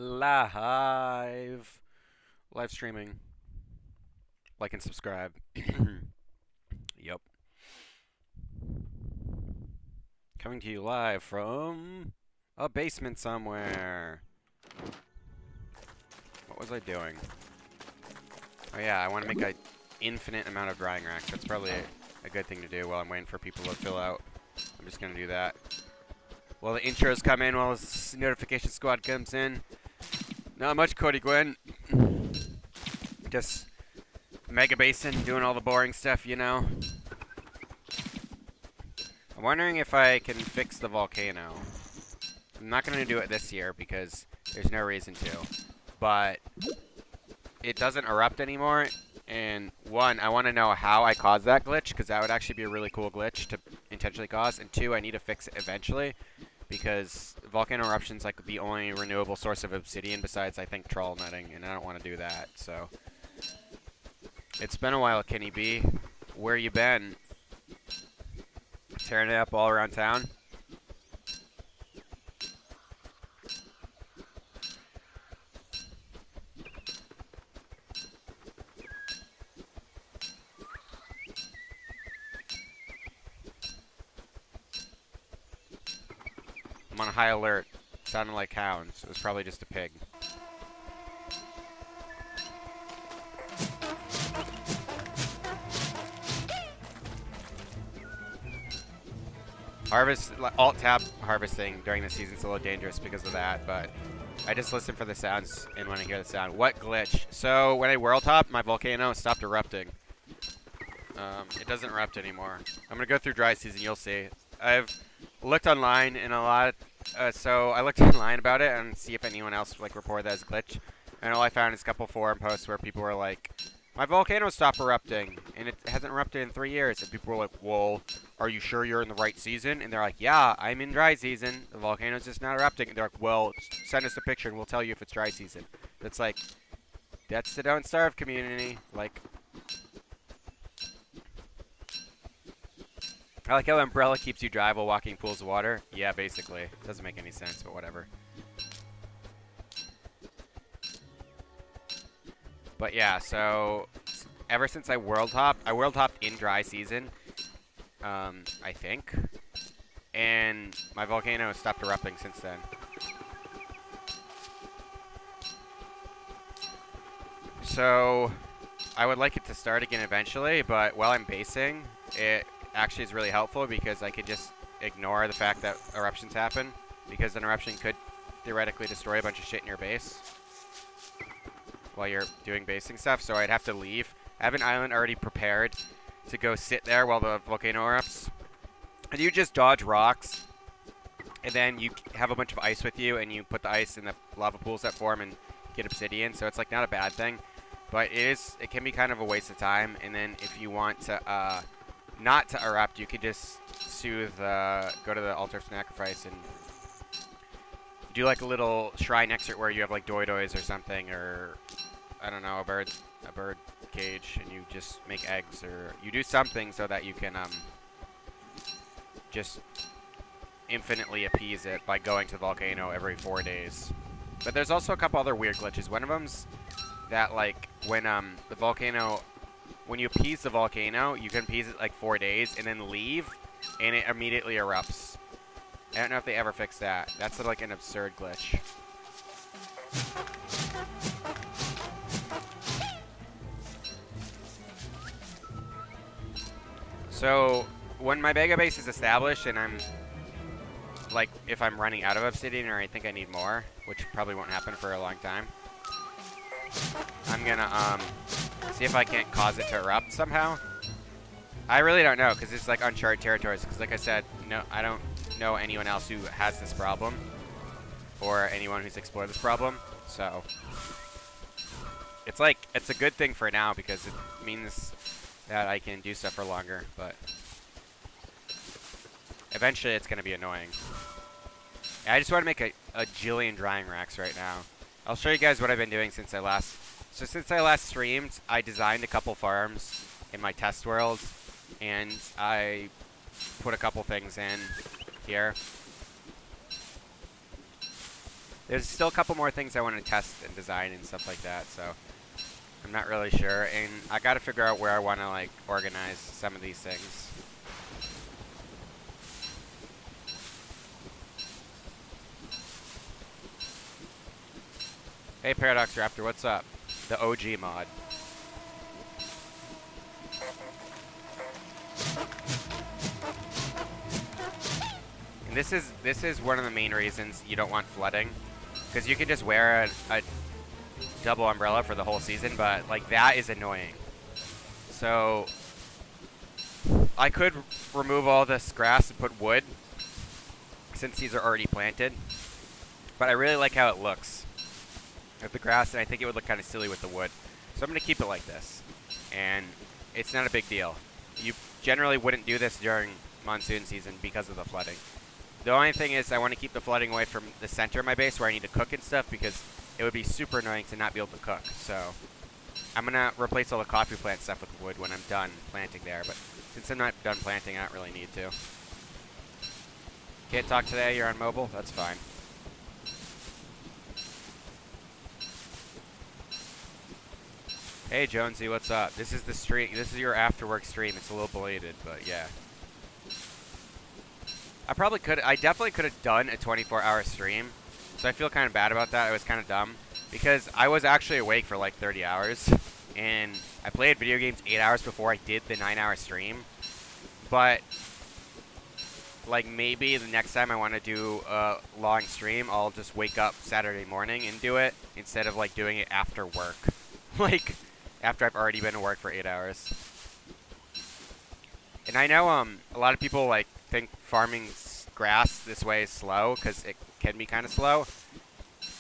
Live streaming. Like and subscribe. Yep. Coming to you live from a basement somewhere. What was I doing? Oh yeah, I want to make an infinite amount of drying racks. That's probably a good thing to do while I'm waiting for people to fill out. I'm just going to do that. While the intros come in, while the notification squad comes in. Not much, Cody Gwynn. Just Megabase doing all the boring stuff, you know. I'm wondering if I can fix the volcano. I'm not going to do it this year because there's no reason to. But it doesn't erupt anymore. And one, I want to know how I caused that glitch, because that would actually be a really cool glitch to intentionally cause. And two, I need to fix it eventually, because volcano eruption's like the only renewable source of obsidian besides, I think, troll netting, and I don't want to do that. So it's been a while, Kenny B. Where you been? Tearing it up all around town? I'm on high alert. Sounding like hounds. It was probably just a pig. Harvest, alt-tab harvesting during the season's a little dangerous because of that, but I just listen for the sounds and when I hear the sound. What glitch? So when I world top, my volcano stopped erupting. It doesn't erupt anymore. I'm going to go through dry season, you'll see. I've looked online and so I looked online about it and see if anyone else like reported that as a glitch. And all I found is a couple forum posts where people were like, my volcano stopped erupting, and it hasn't erupted in 3 years. And people were like, well, are you sure you're in the right season? And they're like, yeah, I'm in dry season. The volcano's just not erupting. And they're like, well, send us a picture and we'll tell you if it's dry season. It's like, that's the Don't Starve community. Like, I like how Umbrella keeps you dry while walking pools of water. Yeah, basically. Doesn't make any sense, but whatever. But yeah, so ever since I world hopped in dry season, I think, and my volcano stopped erupting since then. So I would like it to start again eventually, but while I'm basing, it actually is really helpful because I could just ignore the fact that eruptions happen, because an eruption could theoretically destroy a bunch of shit in your base while you're doing basing stuff, so I'd have to leave. I have an island already prepared to go sit there while the volcano erupts. And you just dodge rocks, and then you have a bunch of ice with you, and you put the ice in the lava pools that form and get obsidian, so it's like not a bad thing. But it can be kind of a waste of time, and then if you want to not to erupt, you could just soothe, go to the altar of sacrifice and do like a little shrine excerpt where you have like doidois or something, or I don't know, a bird cage, and you just make eggs, or you do something so that you can just infinitely appease it by going to the volcano every 4 days. But there's also a couple other weird glitches. One of them's that like when the volcano, when you appease the volcano, you can appease it like 4 days and then leave, and it immediately erupts. I don't know if they ever fixed that. That's like an absurd glitch. So when my Megabase is established and I'm like, if I'm running out of obsidian or I think I need more, which probably won't happen for a long time, I'm gonna see if I can't cause it to erupt somehow. I really don't know, because it's like uncharted territories, because like I said, no, I don't know anyone else who has this problem or anyone who's explored this problem, so it's like, it's a good thing for now because it means that I can do stuff for longer, but eventually it's going to be annoying. I just want to make a jillion drying racks right now. I'll show you guys what I've been doing since I last streamed. I designed a couple farms in my test world, and I put a couple things in here. There's still a couple more things I want to test and design and stuff like that, so I'm not really sure. And I got to figure out where I want to like organize some of these things. Hey Paradox Raptor, what's up? The OG mod. And this is one of the main reasons you don't want flooding, because you can just wear a double umbrella for the whole season, but like that is annoying. So I could remove all this grass and put wood, since these are already planted, but I really like how it looks with the grass, and I think it would look kind of silly with the wood. So I'm going to keep it like this, and it's not a big deal. You generally wouldn't do this during monsoon season because of the flooding. The only thing is I want to keep the flooding away from the center of my base where I need to cook and stuff, because it would be super annoying to not be able to cook. So I'm going to replace all the coffee plant stuff with wood when I'm done planting there, but since I'm not done planting, I don't really need to. Can't talk today, you're on mobile? That's fine. Hey Jonesy, what's up? This is the stream. This is your after work stream. It's a little belated, but yeah. I definitely could have done a 24-hour stream, so I feel kind of bad about that. I was kind of dumb, because I was actually awake for like 30 hours, and I played video games 8 hours before I did the 9-hour stream, but like maybe the next time I want to do a long stream, I'll just wake up Saturday morning and do it, instead of like doing it after work. Like, after I've already been to work for 8 hours. And I know a lot of people like think farming grass this way is slow, because it can be kind of slow,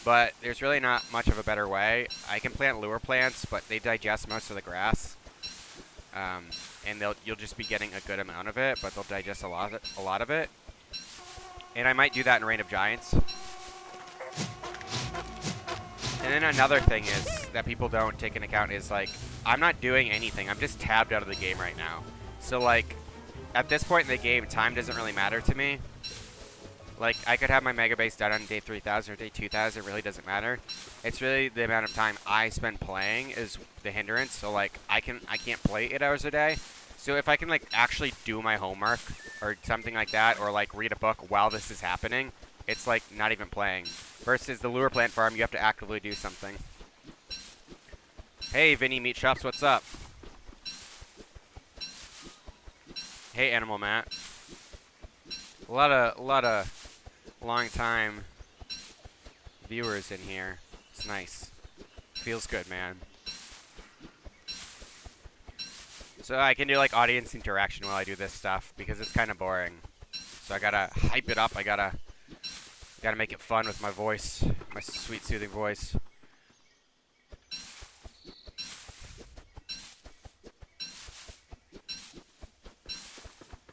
but there's really not much of a better way. I can plant lure plants, but they digest most of the grass, and you'll just be getting a good amount of it, but they'll digest a lot of it. And I might do that in Reign of Giants. And then another thing is that people don't take into account is like, I'm not doing anything. I'm just tabbed out of the game right now. So like, at this point in the game, time doesn't really matter to me. Like, I could have my Megabase done on day 3000 or day 2000. It really doesn't matter. It's really the amount of time I spend playing is the hindrance. So like, I can't play 8 hours a day. So if I can like actually do my homework or something like that, or like read a book while this is happening, it's like not even playing. Versus the lure plant farm, you have to actively do something. Hey, Vinny Meat Shops, what's up? Hey, Animal Matt. A lot of long time viewers in here. It's nice. Feels good, man. So I can do like audience interaction while I do this stuff, because it's kind of boring. So I gotta hype it up. I gotta make it fun with my voice, my sweet, soothing voice.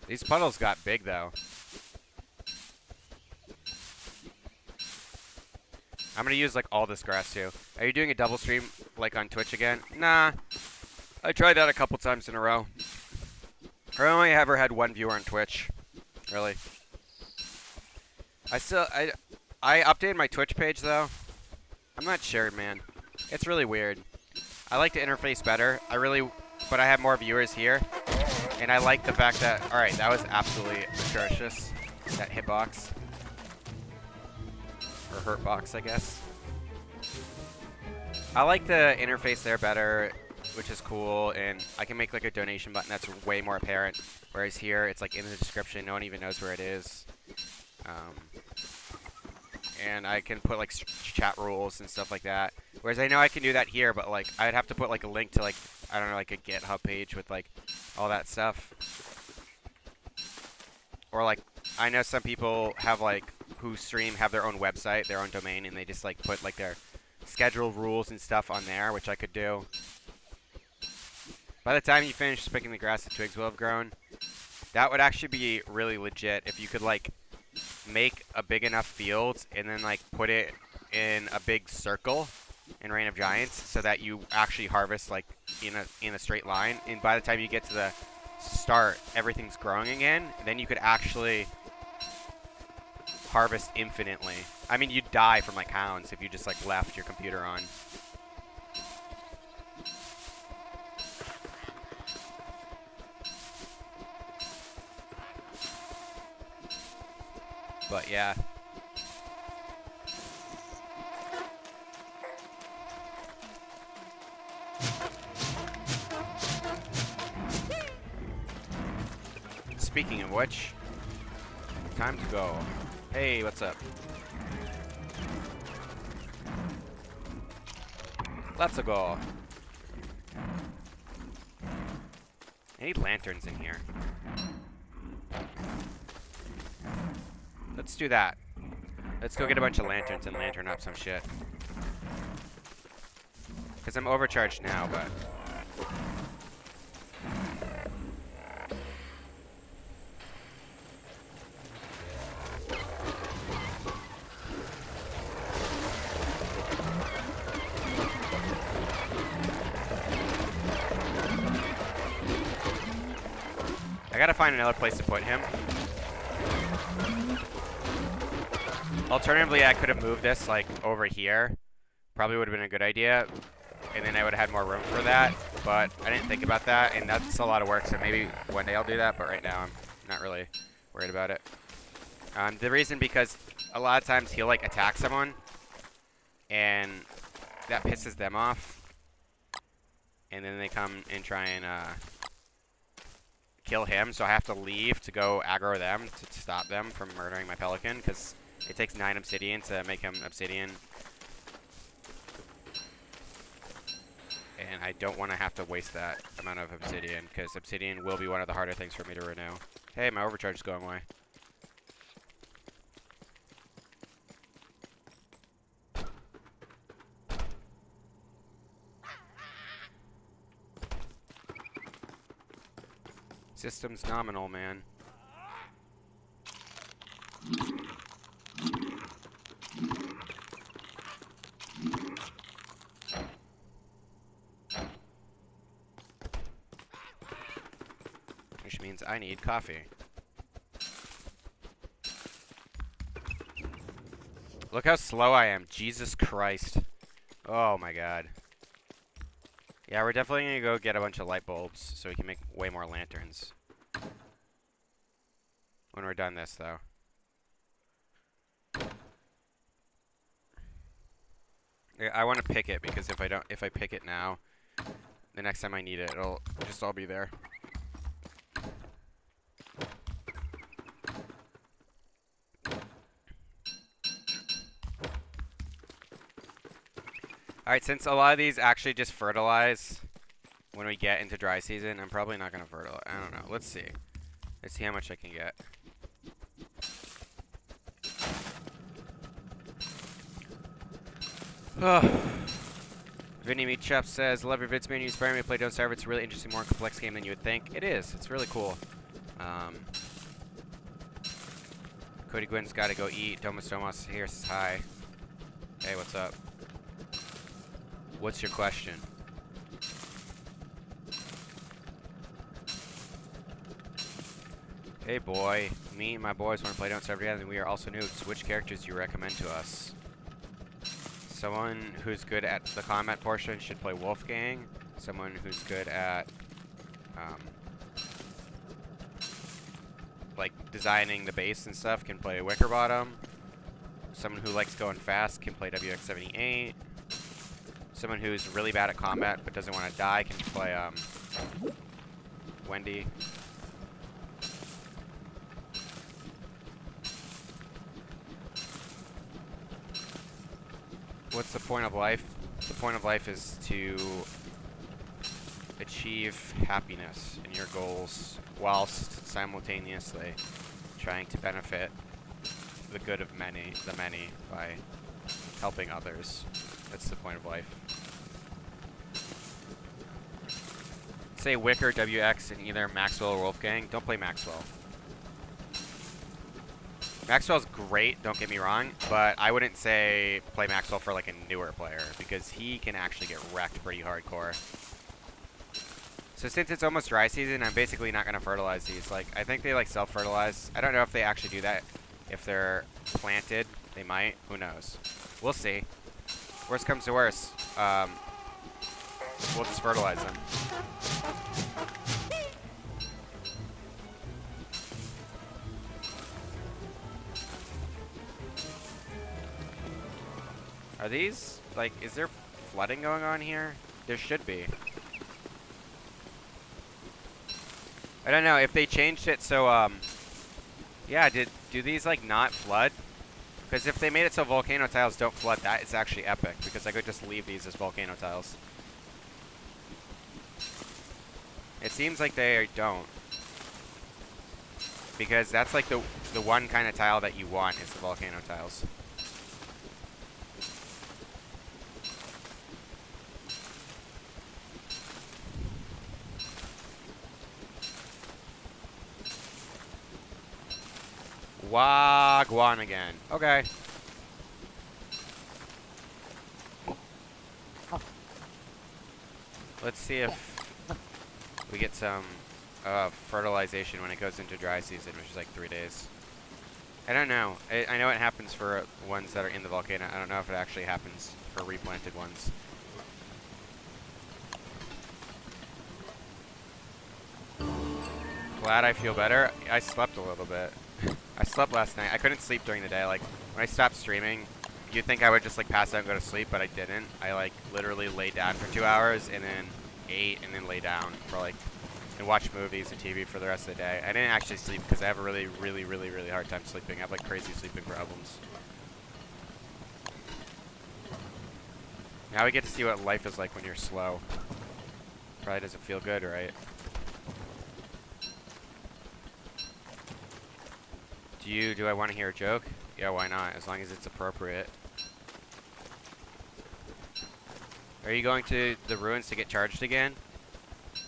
These puddles got big, though. I'm gonna use, like, all this grass, too. Are you doing a double stream, like, on Twitch again? Nah. I tried that a couple times in a row. I only ever had one viewer on Twitch. Really. I updated my Twitch page, though. I'm not sure, man. It's really weird. I like the interface better. But I have more viewers here. And I like the fact that, alright, that was absolutely atrocious. That hitbox. Or hurtbox, I guess. I like the interface there better, which is cool. And I can make like a donation button that's way more apparent. Whereas here, it's like in the description. No one even knows where it is. And I can put like chat rules and stuff like that. Whereas I know I can do that here, but like I'd have to put like a link to like, I don't know, like a GitHub page with like all that stuff. Or like, I know some people have like, who stream have their own website, their own domain, and they just like put like their scheduled rules and stuff on there, which I could do. By the time you finish picking the grass, the twigs will have grown. That would actually be really legit if you could like make a big enough field and then like put it in a big circle in Reign of Giants so that you actually harvest like in a straight line, and by the time you get to the start everything's growing again. Then you could actually harvest infinitely. I mean, you'd die from like hounds if you just like left your computer on. But yeah. Speaking of which, time to go. Hey, what's up? Let's go. I need lanterns in here. Let's do that. Let's go get a bunch of lanterns and lantern up some shit. Because I'm overcharged now, but... I gotta find another place to put him. Alternatively, I could have moved this, like, over here. Probably would have been a good idea. And then I would have had more room for that. But I didn't think about that, and that's a lot of work, so maybe one day I'll do that. But right now, I'm not really worried about it. The reason, because a lot of times he'll, like, attack someone. And that pisses them off. And then they come and try and, kill him, so I have to leave to go aggro them to stop them from murdering my pelican, because it takes 9 obsidian to make him obsidian. And I don't want to have to waste that amount of obsidian, because obsidian will be one of the harder things for me to renew. Hey, my overcharge is going away. System's nominal, man. Which means I need coffee. Look how slow I am. Jesus Christ. Oh my god. Yeah, we're definitely going to go get a bunch of light bulbs so we can make way more lanterns. When we're done this, though. Yeah, I want to pick it, because if I pick it now, the next time I need it, it'll just all be there. Alright, since a lot of these actually just fertilize when we get into dry season, I'm probably not going to fertilize. I don't know. Let's see. Let's see how much I can get. Vinny Meat Chef says, love your vids, man. You inspire me to play Don't Starve. It's a really interesting, more complex game than you would think. It is. It's really cool. Cody Gwynn's got to go eat. Domus Domus here says hi. Hey, what's up? What's your question? Hey boy, me and my boys want to play Don't Starve together, and we are also noobs. Which characters do you recommend to us? Someone who's good at the combat portion should play Wolfgang. Someone who's good at, like, designing the base and stuff can play Wickerbottom. Someone who likes going fast can play WX78. Someone who's really bad at combat but doesn't want to die can play Wendy. What's the point of life? The point of life is to achieve happiness in your goals whilst simultaneously trying to benefit the good of the many by helping others. That's the point of life. Say Wicker, WX, and either Maxwell or Wolfgang. Don't play Maxwell. Maxwell's great, don't get me wrong, but I wouldn't say play Maxwell for like a newer player, because he can actually get wrecked pretty hardcore. So since it's almost dry season, I'm basically not going to fertilize these. Like, I think they like self-fertilize. I don't know if they actually do that If they're planted, they might. Who knows? We'll see. Worst comes to worst. We'll just fertilize them. Are these, like, is there flooding going on here? There should be. I don't know if they changed it so, yeah, do these, like, not flood? Because if they made it so volcano tiles don't flood, that is actually epic, because I could just leave these as volcano tiles. It seems like they don't. Because that's, like, the one kind of tile that you want is the volcano tiles. Wagwan again. Okay. Let's see if we get some fertilization when it goes into dry season, which is like 3 days. I don't know. I know it happens for ones that are in the volcano. I don't know if it actually happens for replanted ones. Glad I feel better. I slept a little bit. I slept last night. I couldn't sleep during the day. Like, when I stopped streaming, you'd think I would just, like, pass out and go to sleep, but I didn't. I, like, literally lay down for 2 hours and then ate and then lay down for, like, and watch movies and TV for the rest of the day. I didn't actually sleep because I have a really, really, really, really hard time sleeping. I have, like, crazy sleeping problems. Now we get to see what life is like when you're slow. Probably doesn't feel good, right? Do I want to hear a joke? Yeah, why not? As long as it's appropriate. Are you going to the ruins to get charged again?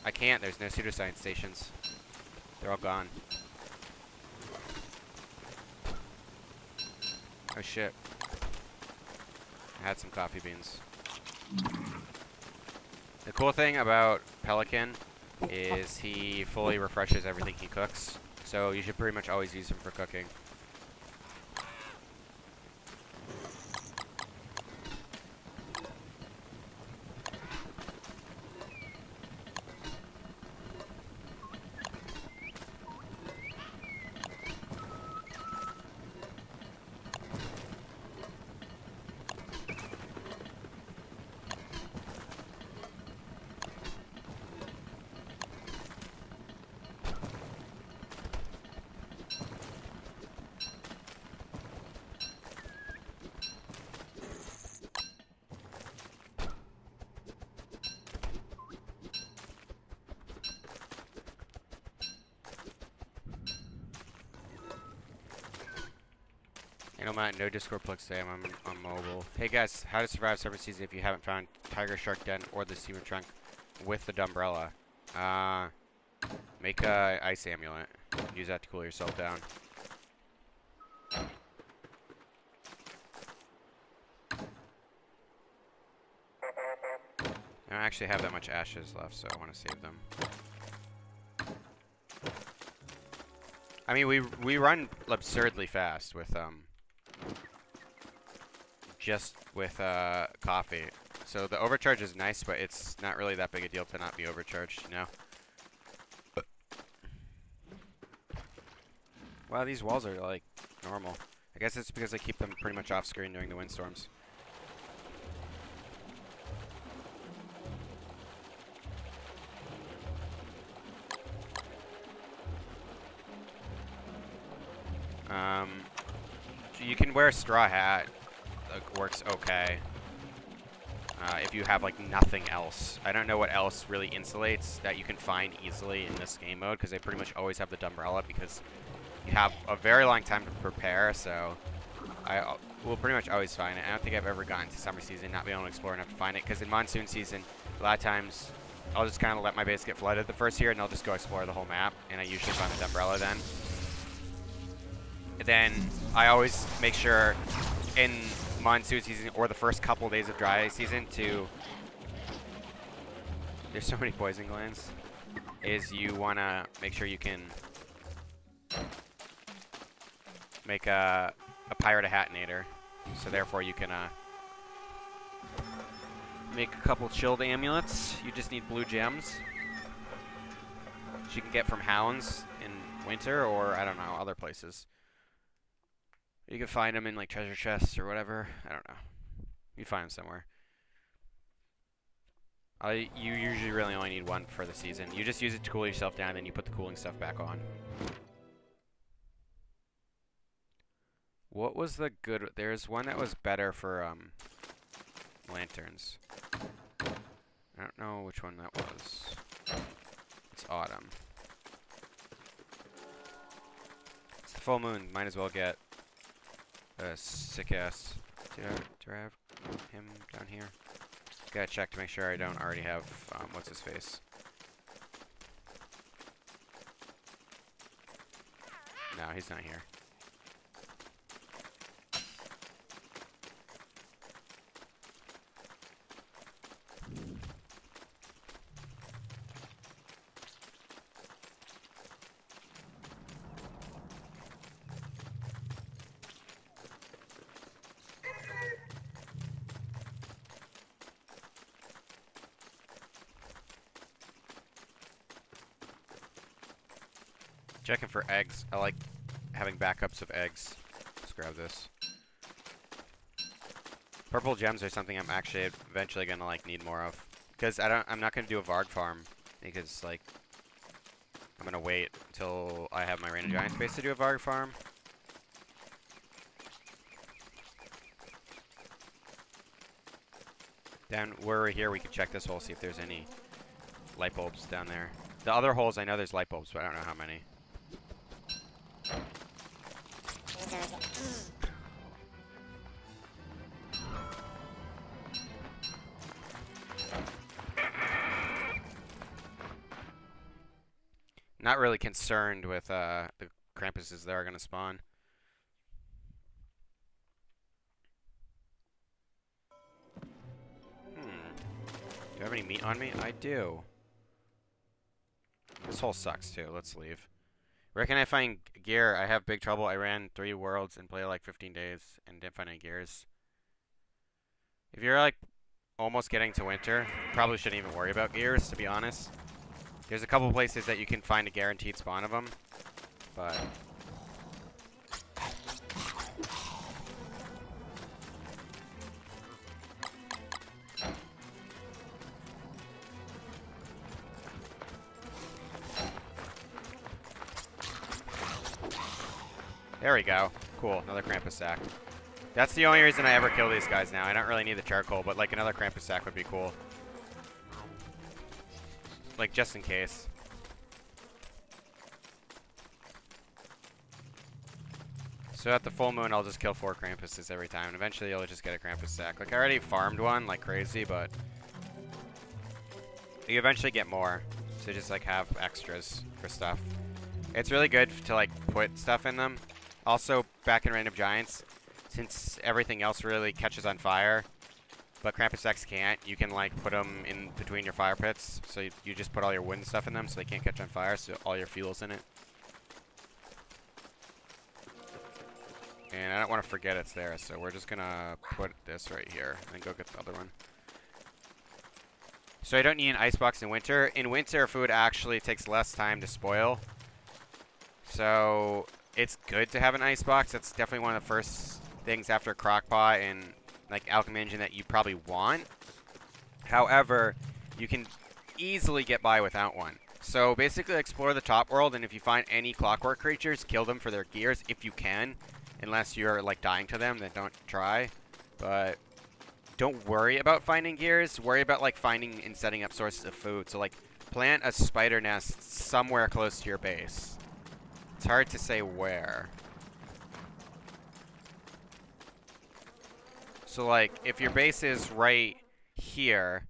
I can't. There's no pseudoscience stations. They're all gone. Oh shit. I had some coffee beans. The cool thing about Pelican is he fully refreshes everything he cooks. So you should pretty much always use him for cooking. No Discord plugs today. I'm on mobile. Hey guys, how to survive summer season if you haven't found Tiger Shark Den or the Steamer Trunk with the Dumbrella? Make a ice amulet. Use that to cool yourself down. I don't actually have that much ashes left, so I want to save them. I mean, we run absurdly fast with just with coffee. So the overcharge is nice, but it's not really that big a deal to not be overcharged, you know? Wow, these walls are like normal. I guess it's because I keep them pretty much off screen during the windstorms. You can wear a straw hat. It works okay. If you have like nothing else. I don't know what else really insulates that you can find easily in this game mode, because they pretty much always have the Dumbrella because you have a very long time to prepare, so I will pretty much always find it. I don't think I've ever gotten to summer season not being able to explore enough to find it, because in monsoon season, a lot of times I'll just kind of let my base get flooded the first year and I'll just go explore the whole map, and I usually find the Dumbrella then. And then I always make sure in monsoon season or the first couple days of dry season to, there's so many poison glands, is you want to make sure you can make a pirate a hatinator. So therefore you can make a couple chilled amulets. You just need blue gems. Which you can get from hounds in winter or, I don't know, other places. You can find them in like treasure chests or whatever. I don't know. You find them somewhere. You usually really only need one for the season. You just use it to cool yourself down, then you put the cooling stuff back on. What was the good? There's one that was better for lanterns. I don't know which one that was. It's autumn. It's the full moon. Might as well get a sick ass. Do I have him down here? Gotta check to make sure I don't already have what's his face. No, he's not here. Checking for eggs. I like having backups of eggs. Let's grab this. Purple gems are something I'm actually eventually gonna like need more of, because I'm not gonna do a Varg farm because like I'm gonna wait until I have my Reign of Giants base to do a Varg farm. Down where we're here, we can check this hole, see if there's any light bulbs down there. The other holes, I know there's light bulbs, but I don't know how many. Not really concerned with the Krampuses that are going to spawn. Do I have any meat on me? I do. This hole sucks too. Let's leave. Where can I find gear? I have big trouble. I ran 3 worlds and played like 15 days and didn't find any gears. If you're like almost getting to winter, probably shouldn't even worry about gears, to be honest. There's a couple places that you can find a guaranteed spawn of them, but there we go. Cool, another Krampus sack. That's the only reason I ever kill these guys now. I don't really need the charcoal, but like another Krampus sack would be cool. Like, just in case. So at the full moon, I'll just kill 4 Krampuses every time, and eventually you'll just get a Krampus sack. Like, I already farmed one like crazy, but you eventually get more. So just, like, have extras for stuff. It's really good to, like, put stuff in them. Also, back in Reign of Giants, since everything else really catches on fire, but Krampus sacks can't, you can like put them in between your fire pits. So you just put all your wood and stuff in them so they can't catch on fire, so all your fuel's in it. And I don't want to forget it's there, so we're just gonna put this right here and go get the other one. So I don't need an icebox in winter. In winter, food actually takes less time to spoil. So it's good to have an icebox. That's definitely one of the first things after crockpot and like alchemy engine that you probably want. However, you can easily get by without one. So basically explore the top world, and if you find any clockwork creatures, kill them for their gears if you can. Unless you're like dying to them, then don't try. But don't worry about finding gears. Worry about like finding and setting up sources of food. So like plant a spider nest somewhere close to your base. It's hard to say where. So like if your base is right here,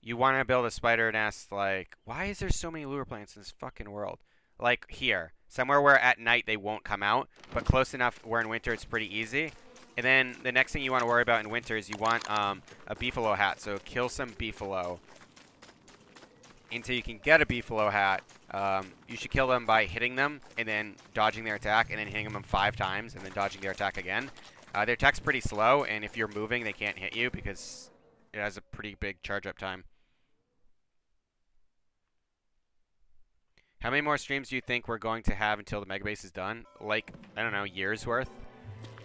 you want to build a spider nest like, why is there so many lure plants in this fucking world? Like here, somewhere where at night they won't come out, but close enough where in winter it's pretty easy. And then the next thing you want to worry about in winter is you want a beefalo hat. So kill some beefalo until you can get a beefalo hat, You should kill them by hitting them and then dodging their attack and then hitting them 5 times and then dodging their attack again. Their attack's pretty slow, and if you're moving, they can't hit you because it has a pretty big charge-up time. How many more streams do you think we're going to have until the Megabase is done? Like, I don't know, years worth?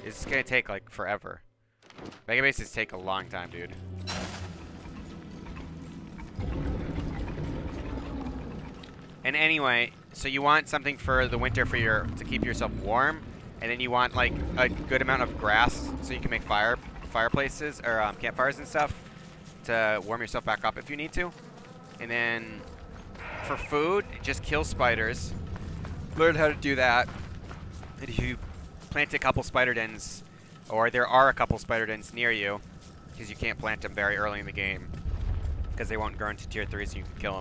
It's going to take, like, forever. Megabases take a long time, dude. And anyway, so you want something for the winter for to keep yourself warm, and then you want like a good amount of grass so you can make fireplaces or campfires and stuff to warm yourself back up if you need to. And then for food, just kill spiders. Learn how to do that. And if you plant a couple spider dens, or there are a couple spider dens near you, because you can't plant them very early in the game, because they won't grow into tier 3, so you can kill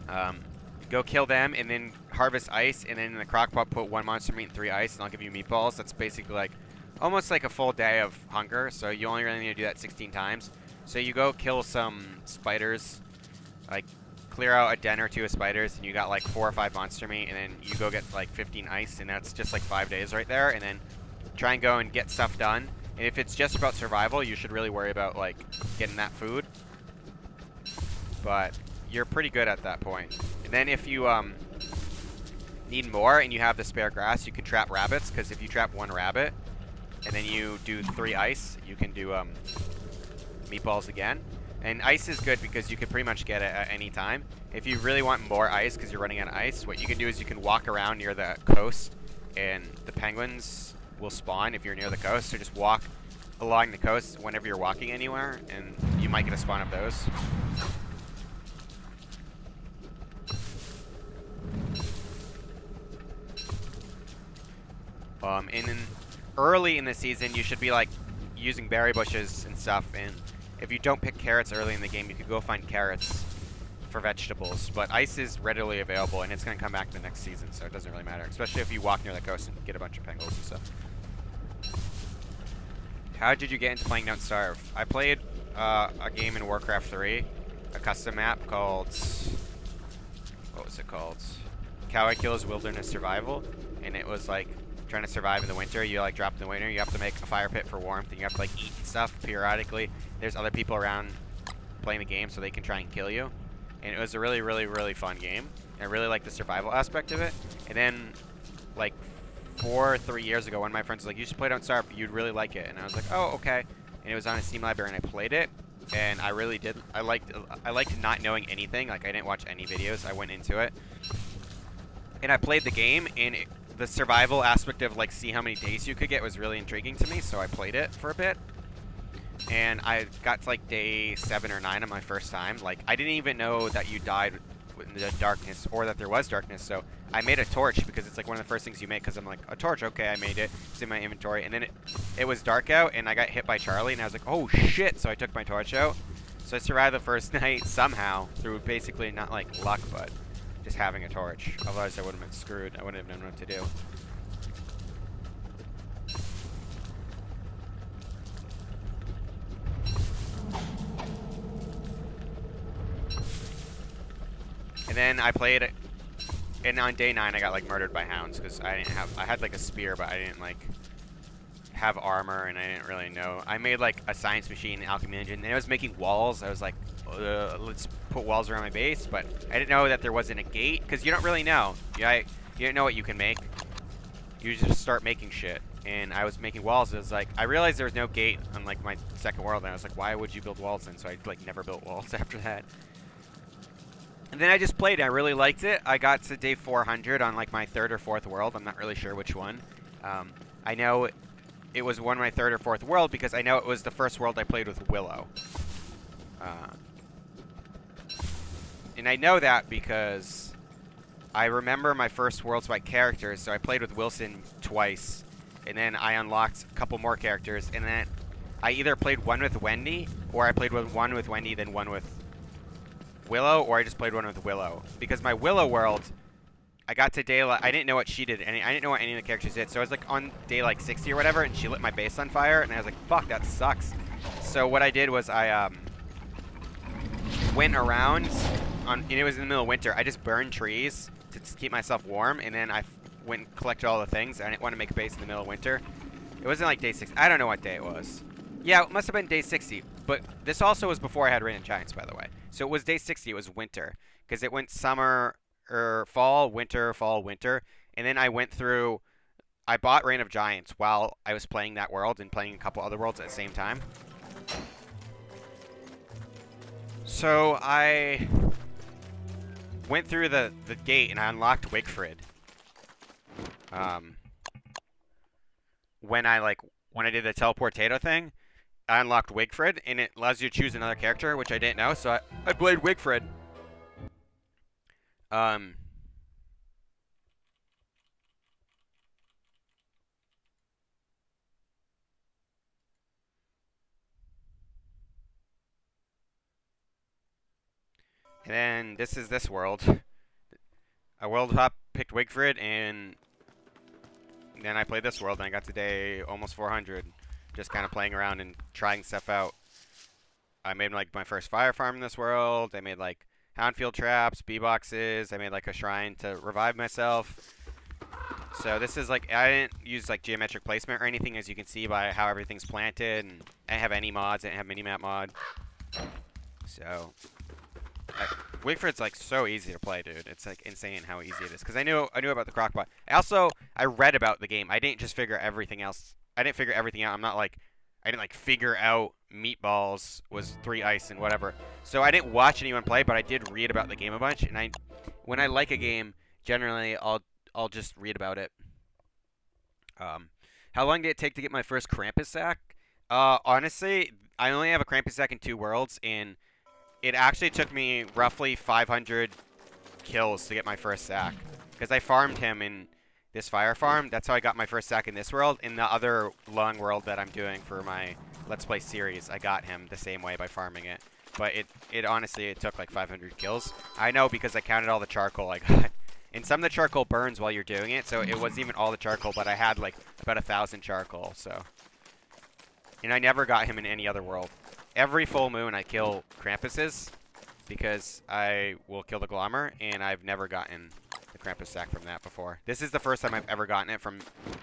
them. Go kill them, and then harvest ice, and then in the crockpot put 1 monster meat and 3 ice, and I'll give you meatballs. That's basically like almost like a full day of hunger, so you only really need to do that 16 times. So you go kill some spiders, like clear out a den or 2 of spiders, and you got like 4 or 5 monster meat, and then you go get like 15 ice, and that's just like 5 days right there, and then try and go and get stuff done. And if it's just about survival, you should really worry about like getting that food. But you're pretty good at that point. And then if you need more and you have the spare grass, you can trap rabbits, because if you trap 1 rabbit and then you do 3 ice, you can do meatballs again. And ice is good because you can pretty much get it at any time. If you really want more ice because you're running out of ice, what you can do is you can walk around near the coast, and the penguins will spawn if you're near the coast. So just walk along the coast whenever you're walking anywhere, and you might get a spawn of those. And then early in the season, you should be like using berry bushes and stuff. And if you don't pick carrots early in the game, you could go find carrots for vegetables. But ice is readily available, and it's going to come back the next season, so it doesn't really matter. Especially if you walk near the coast and get a bunch of penguins and stuff. How did you get into playing Don't Starve? I played a game in Warcraft 3, a custom map called, what was it called? Cowboy Kills Wilderness Survival, and it was like trying to survive in the winter. You like drop in the winter, you have to make a fire pit for warmth, and you have to like eat stuff periodically. There's other people around playing the game, so they can try and kill you. And it was a really, really, really fun game. I really liked the survival aspect of it. And then, like 4 or 3 years ago, one of my friends was like, "You should play Don't Starve. You'd really like it." And I was like, "Oh, okay." And it was on a Steam library, and I played it, and I really did. I liked not knowing anything. Like I didn't watch any videos. I went into it, and I played the game, and the survival aspect of like see how many days you could get was really intriguing to me. So I played it for a bit, and I got to like day 7 or 9 on my first time. Like I didn't even know that you died in the darkness, or that there was darkness. So I made a torch, because it's like one of the first things you make, because I'm like, a torch, okay, I made it, it's in my inventory. And then it was dark out, and I got hit by Charlie, and I was like, oh shit. So I took my torch out. So I survived the first night somehow through basically not like luck, but just having a torch. Otherwise I would have been screwed. I wouldn't have known what to do. And then I played it, and on day 9 I got like murdered by hounds, because I had like a spear, but I didn't like have armor, and I didn't really know. I made like a science machine alchemy engine, and I was making walls. I was like, let's put walls around my base, but I didn't know that there wasn't a gate, because you don't really know. You didn't know what you can make. You just start making shit. And I was making walls. It was like, I realized there was no gate on like my second world, and I was like, why would you build walls then? So I like never built walls after that. And then I just played it. I really liked it. I got to day 400 on like my 3rd or 4th world. I'm not really sure which one. I know it was one of my 3rd or 4th world, because I know it was the first world I played with Willow. And I know that because I remember my first worlds by characters. So I played with Wilson twice, and then I unlocked a couple more characters, and then I either played one with Wendy, or I played with one with Wendy, then one with Willow, or I just played one with Willow. Because my Willow world, I got to day, I didn't know what she did, and I didn't know what any of the characters did. So I was like on day like 60 or whatever, and she lit my base on fire, and I was like, fuck, that sucks. So what I did was I went around, and it was in the middle of winter. I just burned trees to keep myself warm, and then I went and collected all the things. I didn't want to make a base in the middle of winter. It wasn't like day 6. I don't know what day it was. Yeah, it must have been day 60. But this also was before I had Rain of Giants, by the way. So it was day 60. It was winter. Because it went summer, or fall, winter, fall, winter. And then I went through... I bought Reign of Giants while I was playing that world and playing a couple other worlds at the same time. So I went through the gate and I unlocked Wigfrid. When I did the teleportato thing, I unlocked Wigfrid, and it allows you to choose another character, which I didn't know, so I played Wigfrid. And then this is this world. I world hop, picked Wigfrid, and then I played this world, and I got to day almost 400, just kind of playing around and trying stuff out. I made like my first fire farm in this world. I made like houndfield traps, bee boxes. I made like a shrine to revive myself. So this is like, I didn't use like geometric placement or anything, as you can see by how everything's planted. And I didn't have any mods. I didn't have minimap mod. So Wigfrid's like so easy to play, dude. It's like insane how easy it is. Because I knew about the crockpot. I read about the game. I didn't just figure everything else. I didn't figure everything out. I didn't like figure out meatballs was 3 ice and whatever. So I didn't watch anyone play, but I did read about the game a bunch. And when I like a game, generally I'll just read about it. How long did it take to get my first Krampus sack? Honestly, I only have a Krampus sack in 2 worlds, and it actually took me roughly 500 kills to get my first sack. Because I farmed him in this fire farm. That's how I got my first sack in this world. In the other long world that I'm doing for my Let's Play series, I got him the same way by farming it. But it honestly, it took like 500 kills. I know because I counted all the charcoal I got. And some of the charcoal burns while you're doing it, so it wasn't even all the charcoal, but I had like about 1,000 charcoal, so. And I never got him in any other world. Every full moon I kill Krampuses, because I will kill the Glommer, and I've never gotten the Krampus sack from that before. This is the first time I've ever gotten it from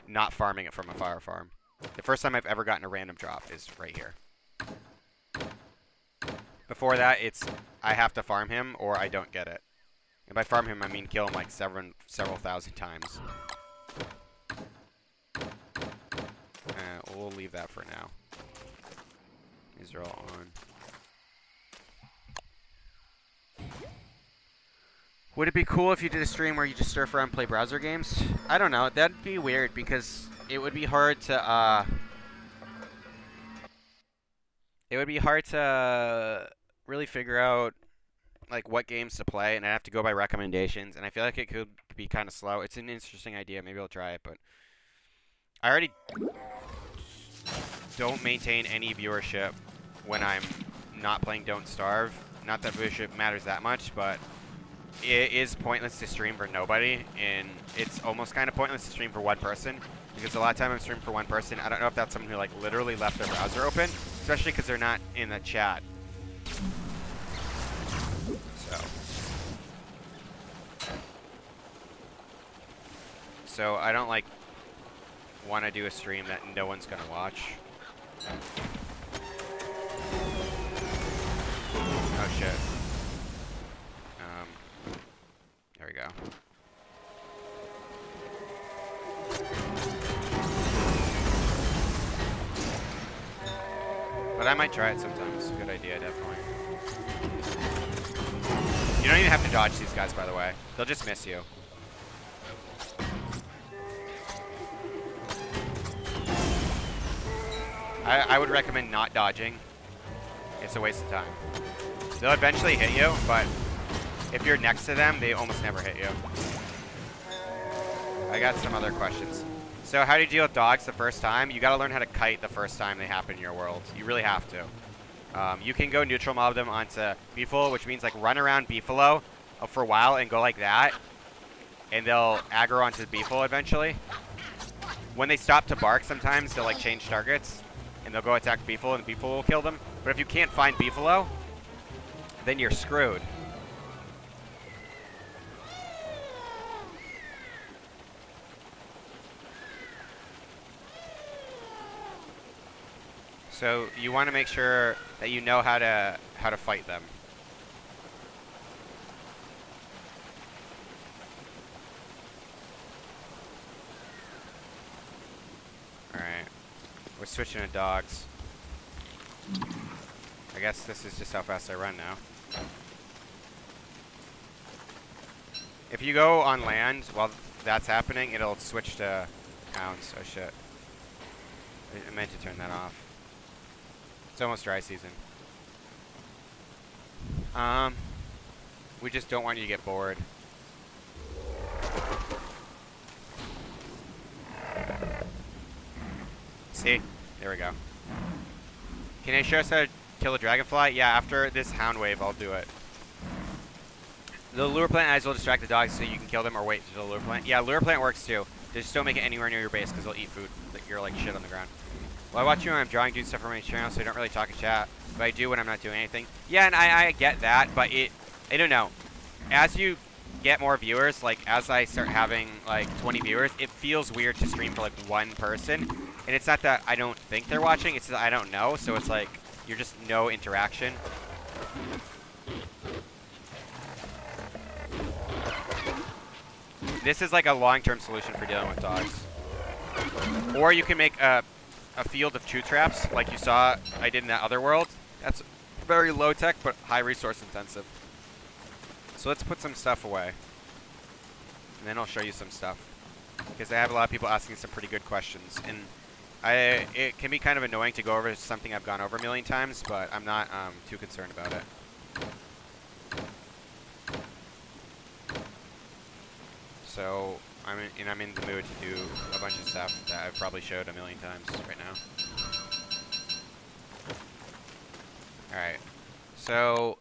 not farming it from a fire farm. The first time I've ever gotten a random drop is right here. Before that, it's I have to farm him or I don't get it. And by farm him, I mean kill him like several thousand times. We'll leave that for now. These are all on. Would it be cool if you did a stream where you just surf around and play browser games? I don't know. That'd be weird because it would be hard to really figure out like what games to play, and I have to go by recommendations, and I feel like it could be kind of slow. It's an interesting idea. Maybe I'll try it, but I already don't maintain any viewership when I'm not playing Don't Starve. Not that viewership matters that much, but it is pointless to stream for nobody, and it's almost kind of pointless to stream for one person, because a lot of time I'm streaming for one person. I don't know if that's someone who like literally left their browser open, especially because they're not in the chat. So I don't like want to do a stream that no one's gonna watch. Oh shit. There we go. But I might try it sometimes. Good idea, definitely. You don't even have to dodge these guys, by the way. They'll just miss you. I would recommend not dodging. It's a waste of time. They'll eventually hit you, but if you're next to them, they almost never hit you. I got some other questions. So how do you deal with dogs the first time? You gotta learn how to kite the first time they happen in your world. You really have to. You can go neutral mob them onto Beefalo, which means like run around Beefalo for a while and go like that. And they'll aggro onto the Beefalo eventually. When they stop to bark, sometimes they'll like change targets. And they'll go attack Beefalo, and the Beefalo will kill them. But if you can't find Beefalo, then you're screwed. So you want to make sure that you know how to fight them. All right, we're switching to dogs. I guess this is just how fast I run now. If you go on land while that's happening, it'll switch to hounds. Oh shit. I meant to turn that off. It's almost dry season. We just don't want you to get bored. See? There we go. Can you show us how to kill a dragonfly? Yeah, after this hound wave, I'll do it. The lure plant eyes will distract the dogs so you can kill them or wait for the lure plant. Yeah, lure plant works too. Just don't make it anywhere near your base because they'll eat food. You're like shit on the ground. Well, I watch you when I'm drawing, doing stuff for my channel, so I don't really talk in chat. But I do when I'm not doing anything. Yeah, and I get that, but I don't know. As you get more viewers, like as I start having like 20 viewers, it feels weird to stream for like one person. And it's not that I don't think they're watching, it's that I don't know. So it's like, you're just no interaction. This is like a long-term solution for dealing with dogs. Or you can make a field of chew traps, like you saw I did in that other world. That's very low-tech, but high resource intensive. So let's put some stuff away. And then I'll show you some stuff. Because I have a lot of people asking some pretty good questions. And it can be kind of annoying to go over something I've gone over a million times, but I'm not too concerned about it. So I'm in the mood to do a bunch of stuff that I've probably showed a million times right now. Alright, so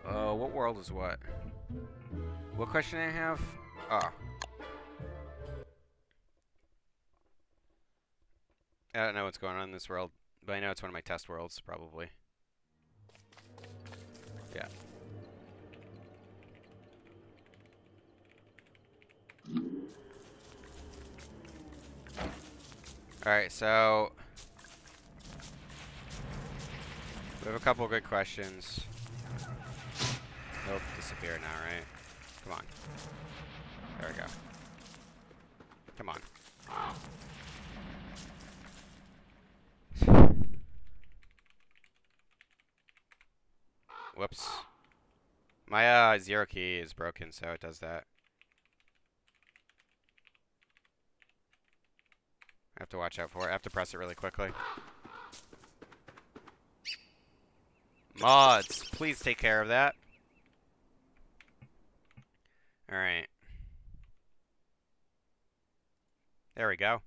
what world is what? What question I have? Oh. I don't know what's going on in this world, but I know it's one of my test worlds, probably. Yeah. Alright, so we have a couple good questions. Nope, disappear now, right? Come on. There we go. Come on. Whoops. My 0 key is broken, so it does that. I have to watch out for it. I have to press it really quickly. Mods, please take care of that. Alright. There we go.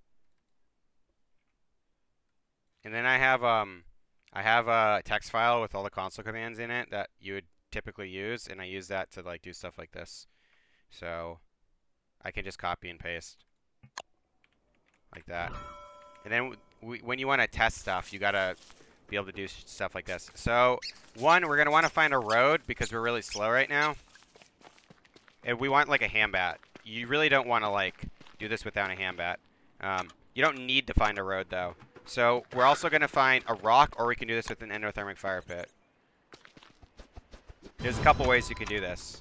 And then I have a text file with all the console commands in it that you would typically use, and I use that to like do stuff like this. So I can just copy and paste like that. And then when you want to test stuff, you gotta be able to do stuff like this. So one, we're gonna want to find a road because we're really slow right now, and we want like a hambat. You really don't want to like do this without a hambat. You don't need to find a road though. So we're also going to find a rock, or we can do this with an endothermic fire pit. There's a couple ways you can do this.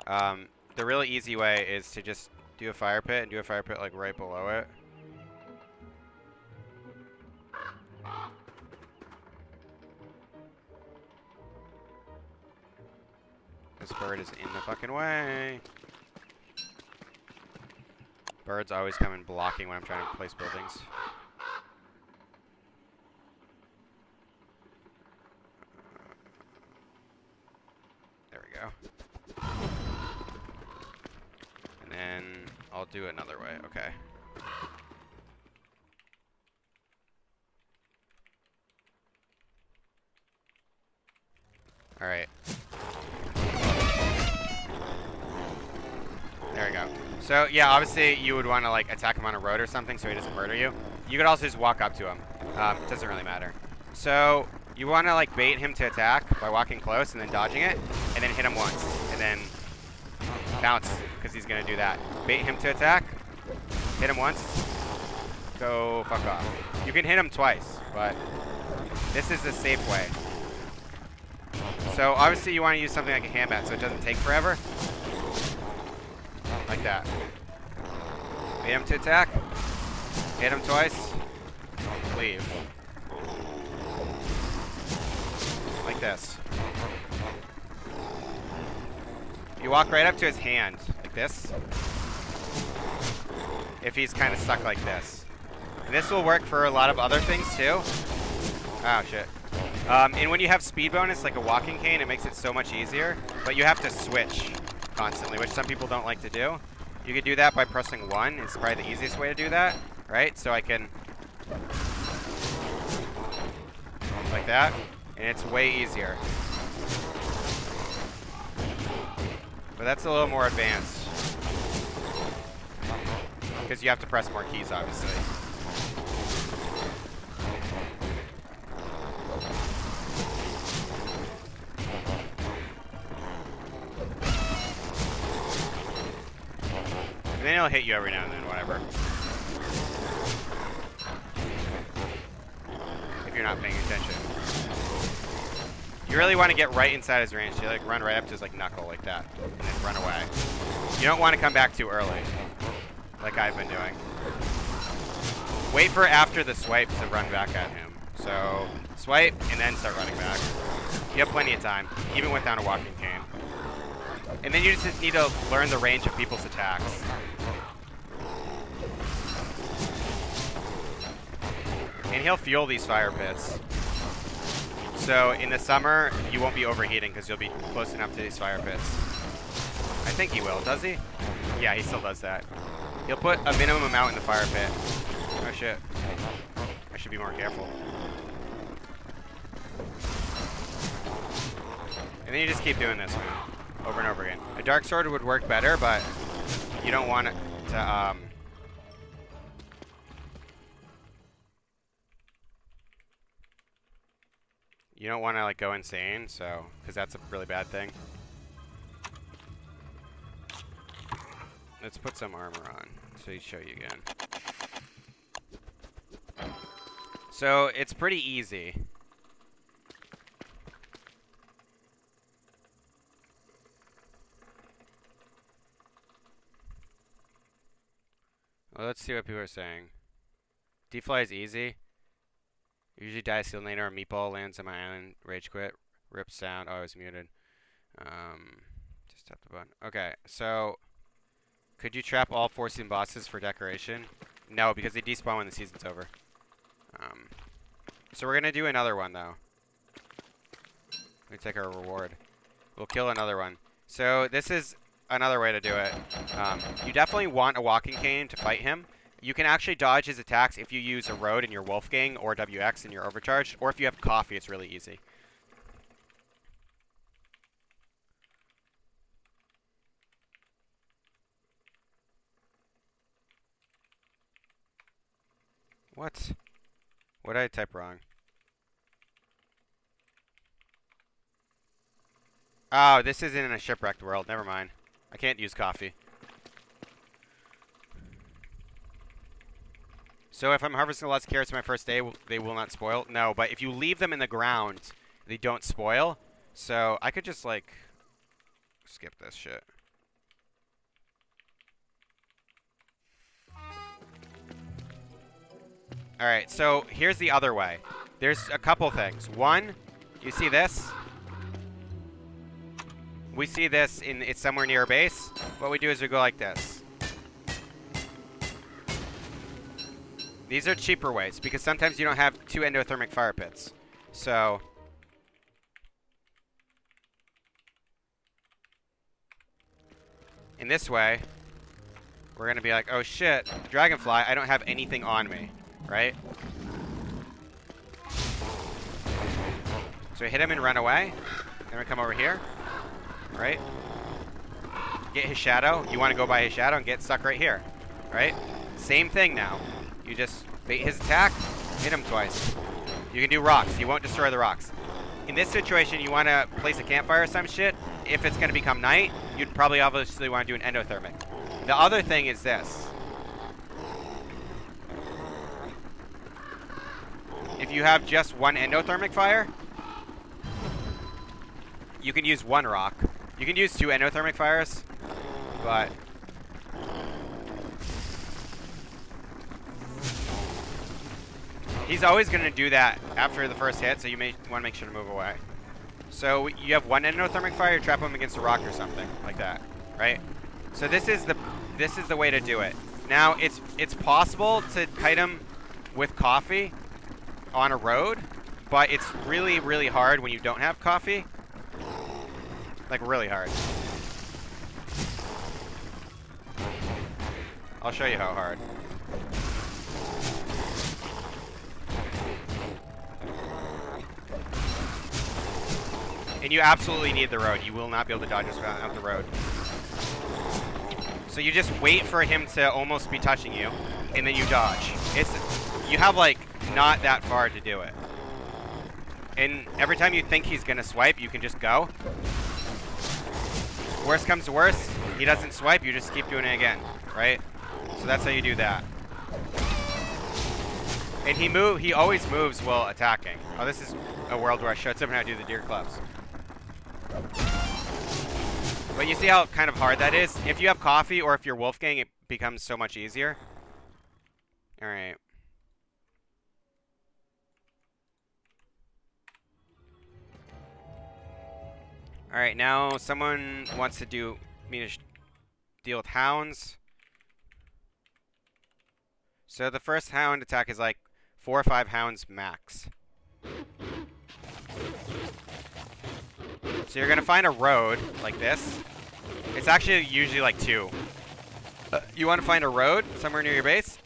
The really easy way is to just do a fire pit and do a fire pit like right below it. This bird is in the fucking way. Birds always come in blocking when I'm trying to place buildings. There we go. And then I'll do it another way. Okay. All right. There we go. So yeah, obviously you would want to like attack him on a road or something so he doesn't murder you. You could also just walk up to him. It doesn't really matter. So you want to like bait him to attack by walking close and then dodging it, and then hit him once, and then Bounce, because he's going to do that. Bait him to attack. Hit him once. Go fuck off. You can hit him twice, but this is the safe way. So obviously you want to use something like a hand bat so it doesn't take forever. Like that. Bait him to attack. Hit him twice. Leave. Like this. You walk right up to his hand, like this. If he's kind of stuck like this. And this will work for a lot of other things too. Oh shit. And when you have speed bonus, like a walking cane, it makes it so much easier. But you have to switch constantly, which some people don't like to do. You could do that by pressing 1. It's probably the easiest way to do that, right? So I can... like that. And it's way easier. But that's a little more advanced. Because you have to press more keys, obviously. And then he'll hit you every now and then, whatever. If you're not paying attention. You really want to get right inside his range. You like run right up to his like knuckle like that, and then run away. You don't want to come back too early, like I've been doing. Wait for after the swipe to run back at him. So swipe and then start running back. You have plenty of time, even without a walking cane. And then you just need to learn the range of people's attacks. And he'll fuel these fire pits. So in the summer, you won't be overheating because you'll be close enough to these fire pits. I think he will, does he? Yeah, he still does that. He'll put a minimum amount in the fire pit. Oh shit. I should be more careful. And then you just keep doing this, man, over and over again. A dark sword would work better, but you don't want it to, you don't want to like go insane, so because that's a really bad thing. Let's put some armor on so he show you again. So it's pretty easy. Well, let's see what people are saying. D-fly is easy. Usually die steel laner or meatball lands on my island. Rage quit. Rip sound. Oh, I was muted. Just tap the button. Okay, so could you trap all 4 season bosses for decoration? No, because they despawn when the season's over. So we're gonna do another one though. We take our reward. We'll kill another one. So this is another way to do it. You definitely want a walking cane to fight him. You can actually dodge his attacks if you use a road in your Wolfgang or WX in your overcharge, or if you have coffee, it's really easy. What? What did I type wrong? Oh, this isn't in a shipwrecked world. Never mind. I can't use coffee. So if I'm harvesting lots of carrots my first day, they will not spoil? No, but if you leave them in the ground, they don't spoil. So I could just, like, skip this shit. Alright, so here's the other way. There's a couple things. One, you see this? We see this it's somewhere near a base. What we do is we go like this. These are cheaper ways, because sometimes you don't have 2 endothermic fire pits. So in this way, we're going to be like, oh shit, dragonfly, I don't have anything on me, right? So we hit him and run away. Then we come over here, right? Get his shadow. You want to go by his shadow and get stuck right here, right? Same thing now. You just bait his attack, hit him twice. You can do rocks. You won't destroy the rocks. In this situation, you want to place a campfire or some shit. if it's going to become night, you'd probably obviously want to do an endothermic. The other thing is this. If you have just one endothermic fire, you can use one rock. You can use 2 endothermic fires, but he's always going to do that after the first hit, so you may want to make sure to move away. So you have one endothermic fire, trap him against a rock or something like that, right? So this is the way to do it. Now it's possible to kite him with coffee on a road, but it's really, really hard when you don't have coffee. Like, really hard. I'll show you how hard. And you absolutely need the road. You will not be able to dodge this without the road. So you just wait for him to almost be touching you, and then you dodge. You have, like, not that far to do it. And every time you think he's gonna swipe, you can just go. Worst comes to worst, he doesn't swipe, you just keep doing it again, right? So that's how you do that. And he always moves while attacking. Oh, this is a world where I showed someone how to do the deer clubs. But you see how kind of hard that is? If you have coffee or if you're Wolfgang, it becomes so much easier. Alright. Alright, now someone wants to do me to deal with hounds. So the first hound attack is like 4 or 5 hounds max. So you're gonna find a road like this. It's actually usually like 2. You want to find a road somewhere near your base.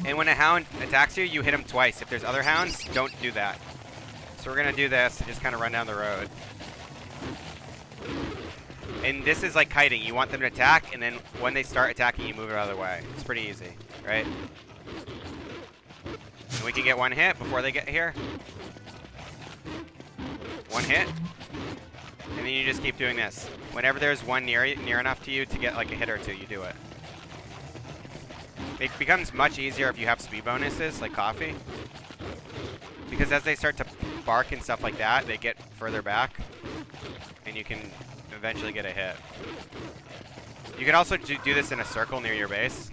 And when a hound attacks you, you hit him twice. If there's other hounds, don't do that. So we're gonna do this and just kind of run down the road. And this is like kiting. You want them to attack, and then when they start attacking, you move it out of the way. It's pretty easy, right? And we can get 1 hit before they get here. 1 hit. And then you just keep doing this. Whenever there's one near enough to you to get like a hit or 2, you do it. It becomes much easier if you have speed bonuses, like coffee. Because as they start to bark and stuff like that, they get further back. And you can eventually get a hit. You can also do this in a circle near your base.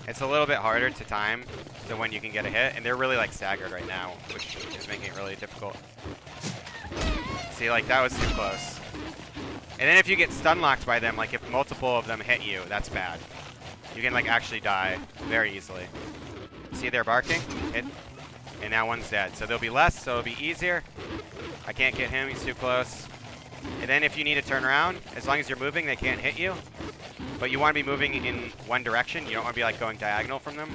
It's a little bit harder to time than when you can get a hit. And they're really like staggered right now, which is making it really difficult. See, like that was too close. And then if you get stun locked by them, like if multiple of them hit you, that's bad. You can like actually die very easily. See, they're barking. Hit. And now one's dead. So there'll be less, so it'll be easier. I can't get him, he's too close. And then if you need to turn around, as long as you're moving, they can't hit you. But you want to be moving in one direction. You don't want to be like going diagonal from them.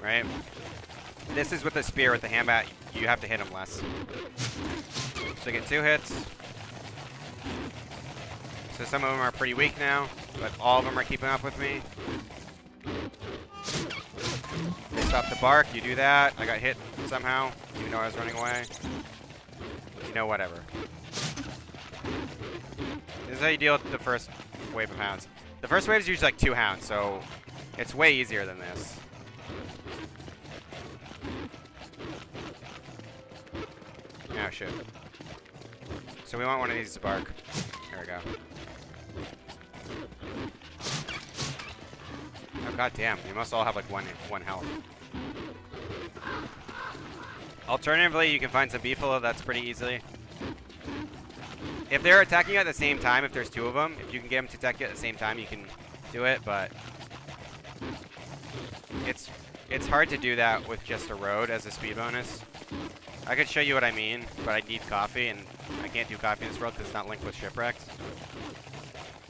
Right? This is with the spear, with the handbat, you have to hit them less. So get 2 hits. So some of them are pretty weak now, but all of them are keeping up with me. They stop the bark, you do that. I got hit somehow, even though I was running away. You know, whatever. This is how you deal with the first wave of hounds. The first wave is usually like 2 hounds, so it's way easier than this. Oh, shit. So we want one of these to bark. There we go. Oh, god damn. You must all have like one health. Alternatively, you can find some beefalo. That's pretty easily. If they're attacking you at the same time, if there's 2 of them, if you can get them to attack you at the same time, you can do it, but it's hard to do that with just a road as a speed bonus. I could show you what I mean, but I need coffee, and I can't do coffee in this world because it's not linked with Shipwrecked.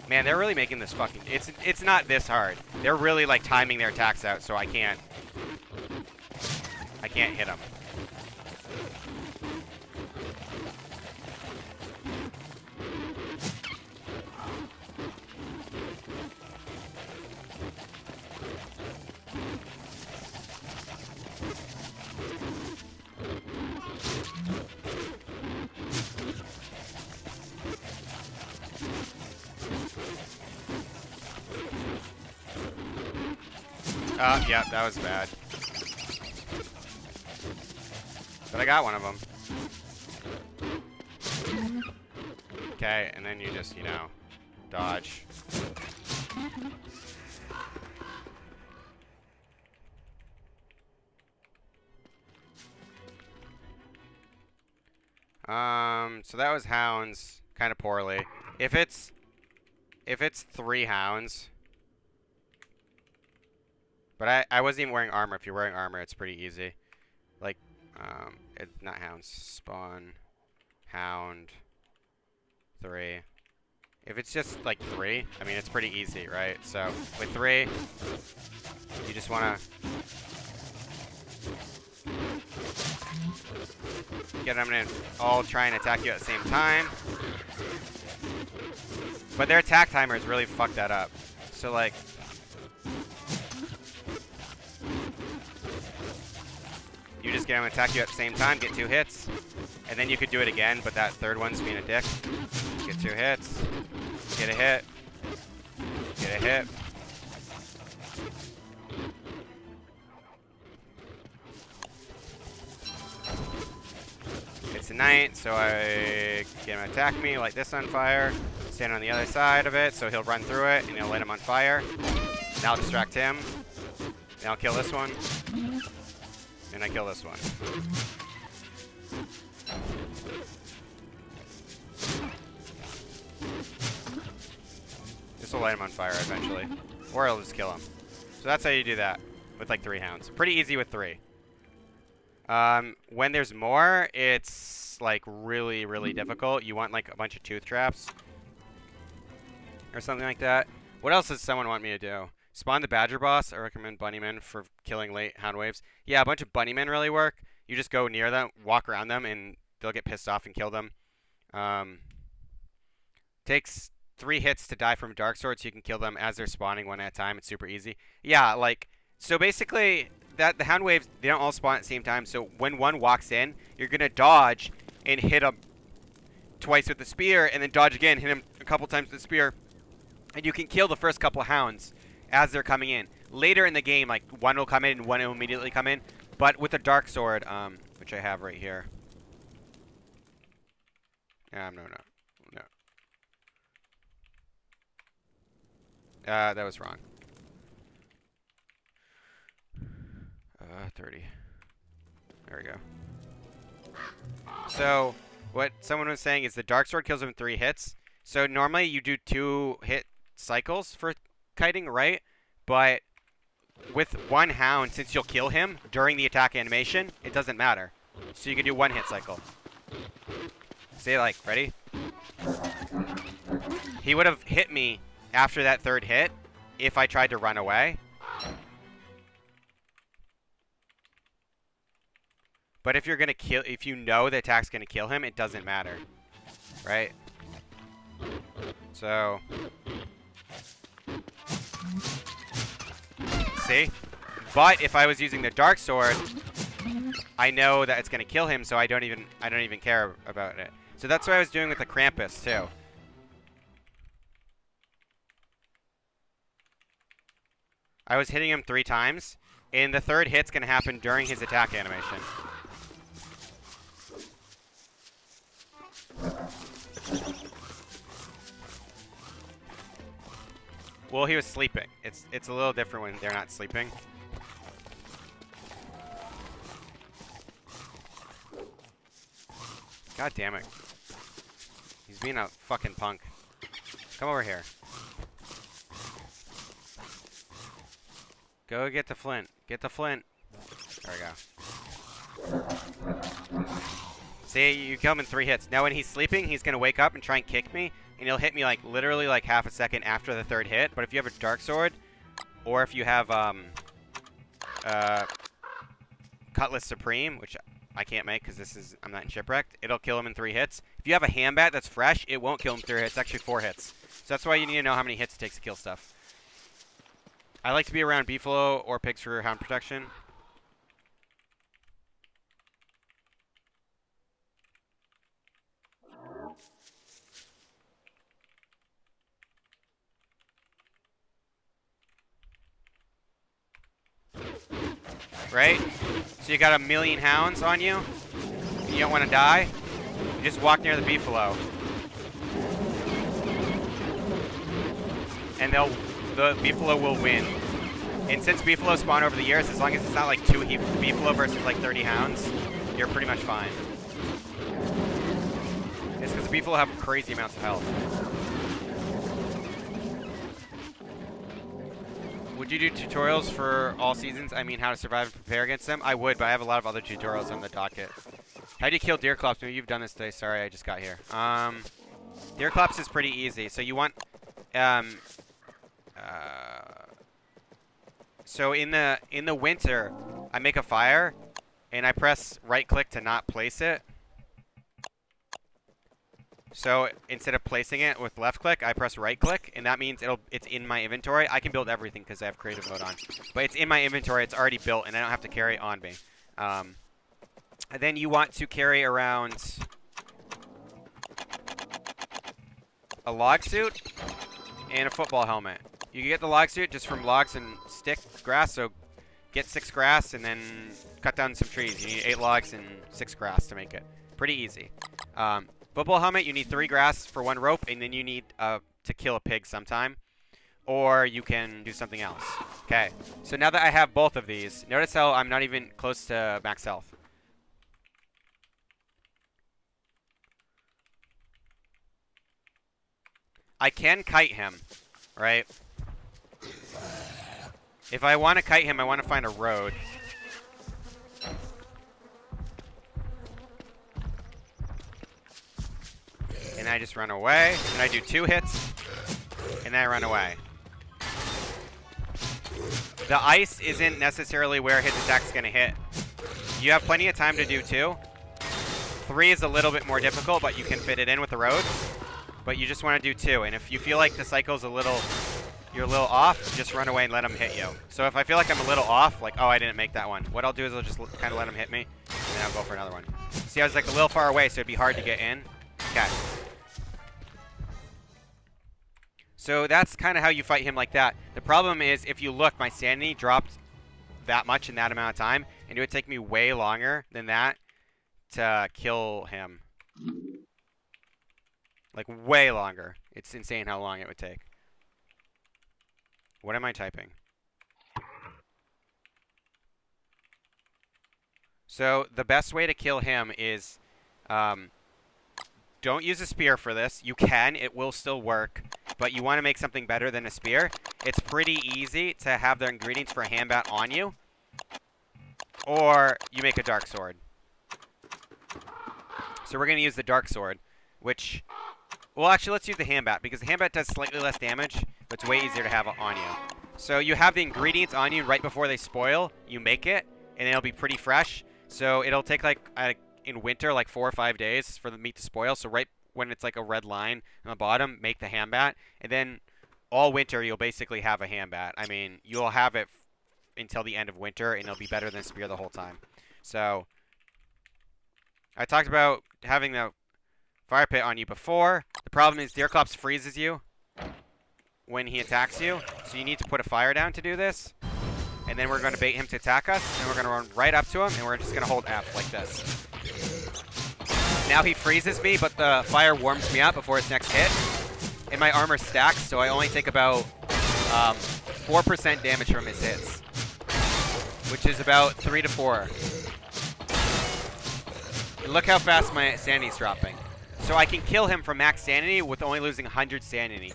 Man, they're really making this fucking... It's not this hard. They're really, like, timing their attacks out, so I can't hit them. Yeah, that was bad. But I got one of them. Okay, and then you just, you know, dodge. So that was hounds, kind of poorly. If it's 3 hounds, but I wasn't even wearing armor. If you're wearing armor, it's pretty easy. Like, it's not hounds. Spawn, hound, 3. If it's just like 3, I mean, it's pretty easy, right? So with 3, you just wanna get them to all try and attack you at the same time. But their attack timers really fucked that up. So like, you just get them to attack you at the same time, get 2 hits, and then you could do it again, but that third one's being a dick. Get 2 hits, get a hit, get a hit. It's a night, so I get him to attack me, light this on fire, stand on the other side of it, so he'll run through it, and he'll light him on fire. And I'll distract him, and I'll kill this one, and I kill this one. This will light him on fire eventually, or it'll just kill him. So that's how you do that with like 3 hounds. Pretty easy with 3. When there's more, it's like really, really difficult. You want like a bunch of tooth traps or something like that. What else does someone want me to do? Spawn the Badger Boss. I recommend Bunnymen for killing late hound waves. Yeah, a bunch of Bunnymen really work. You just go near them, walk around them, and they'll get pissed off and kill them. Takes 3 hits to die from Dark Sword, so you can kill them as they're spawning one at a time. It's super easy. Yeah, like, so basically, the hound waves, they don't all spawn at the same time, so when one walks in, you're going to dodge and hit him twice with the spear, and then dodge again, hit him a couple times with the spear, and you can kill the first couple of hounds as they're coming in. Later in the game, like, one will come in and one will immediately come in, but with the Dark Sword, which I have right here. No. That was wrong. 30. There we go. So, what someone was saying is the Dark Sword kills him in 3 hits. So, normally you do 2 hit cycles for kiting, right? But with 1 hound, since you'll kill him during the attack animation, it doesn't matter. So, you can do 1 hit cycle. Say, like, ready? He would have hit me after that 3rd hit if I tried to run away. But if you're gonna kill, if you know the attack's gonna kill him, it doesn't matter, right? So, see? But if I was using the Dark Sword, I know that it's gonna kill him, so I don't even care about it. So that's what I was doing with the Krampus too. I was hitting him 3 times, and the 3rd hit's gonna happen during his attack animation. Well, he was sleeping. It's a little different when they're not sleeping. God damn it. He's being a fucking punk. Come over here. Go get the flint. Get the flint. There we go. See, you kill him in 3 hits. Now when he's sleeping, he's going to wake up and try and kick me. And he'll hit me like literally like half a second after the 3rd hit. But if you have a Dark Sword, or if you have Cutlass Supreme, which I can't make because I'm not in Shipwrecked, it'll kill him in 3 hits. If you have a Hambat that's fresh, it won't kill him in 3 hits. It's actually 4 hits. So that's why you need to know how many hits it takes to kill stuff. I like to be around Beefalo or pigs for hound protection. right? So you got a million hounds on you. You don't want to die. You just walk near the beefalo. And the beefalo will win. And since beefalo spawn over the years, as long as it's not like 2 beefalo versus like 30 hounds, you're pretty much fine. It's because the beefalo have crazy amounts of health. Would you do tutorials for all seasons? I mean, how to survive and prepare against them? I would, but I have a lot of other tutorials on the docket. How do you kill deer clops? Maybe you've done this today. Sorry, I just got here. Deer clops is pretty easy. So you want, so in the winter, I make a fire, and I press right-click to not place it. So instead of placing it with left-click, I press right-click, and that means it's in my inventory. I can build everything because I have creative mode on, but it's in my inventory. It's already built, and I don't have to carry it on me. And then you want to carry around a log suit and a football helmet. You can get the log suit just from logs and stick grass, so get 6 grass and then cut down some trees. You need 8 logs and 6 grass to make it. Pretty easy. Football helmet, you need 3 grass for 1 rope, and then you need to kill a pig sometime. Or you can do something else. Okay, so now that I have both of these, notice how I'm not even close to max health. I can kite him, right? If I want to kite him, I want to find a road. And I just run away, and I do 2 hits, and then I run away. The ice isn't necessarily where his attack's going to hit. You have plenty of time to do 2. 3 is a little bit more difficult, but you can fit it in with the road. But you just want to do 2, and if you feel like the cycle's you're a little off, just run away and let him hit you. So if I feel like I'm a little off, like, oh, I didn't make that one, what I'll do is I'll just kind of let him hit me, and then I'll go for another one. See, I was like a little far away, so it'd be hard to get in. Okay. So that's kind of how you fight him like that. The problem is, if you look, my sanity dropped that much in that amount of time, and it would take me way longer than that to kill him. Like, way longer. It's insane how long it would take. What am I typing? So, the best way to kill him is... don't use a spear for this. You can. It will still work. But you want to make something better than a spear. It's pretty easy to have the ingredients for a handbat on you. Or you make a dark sword. So we're going to use the dark sword, which... Well, actually, let's use the handbat, because the handbat does slightly less damage, but it's way easier to have on you. So you have the ingredients on you right before they spoil. You make it, and it'll be pretty fresh. So it'll take, like, in winter, like 4 or 5 days for the meat to spoil. So right when it's like a red line on the bottom, make the handbat. And then all winter, you'll basically have a handbat. I mean, you'll have it until the end of winter, and it'll be better than spear the whole time. So I talked about having the fire pit on you before. The problem is Deerclops freezes you when he attacks you. So you need to put a fire down to do this. And then we're going to bait him to attack us. And we're going to run right up to him. And we're just going to hold F like this. Now he freezes me, but the fire warms me up before his next hit. And my armor stacks, so I only take about 4% damage from his hits. Which is about 3 to 4. And look how fast my sanity's dropping. So I can kill him from max sanity with only losing 100 sanity.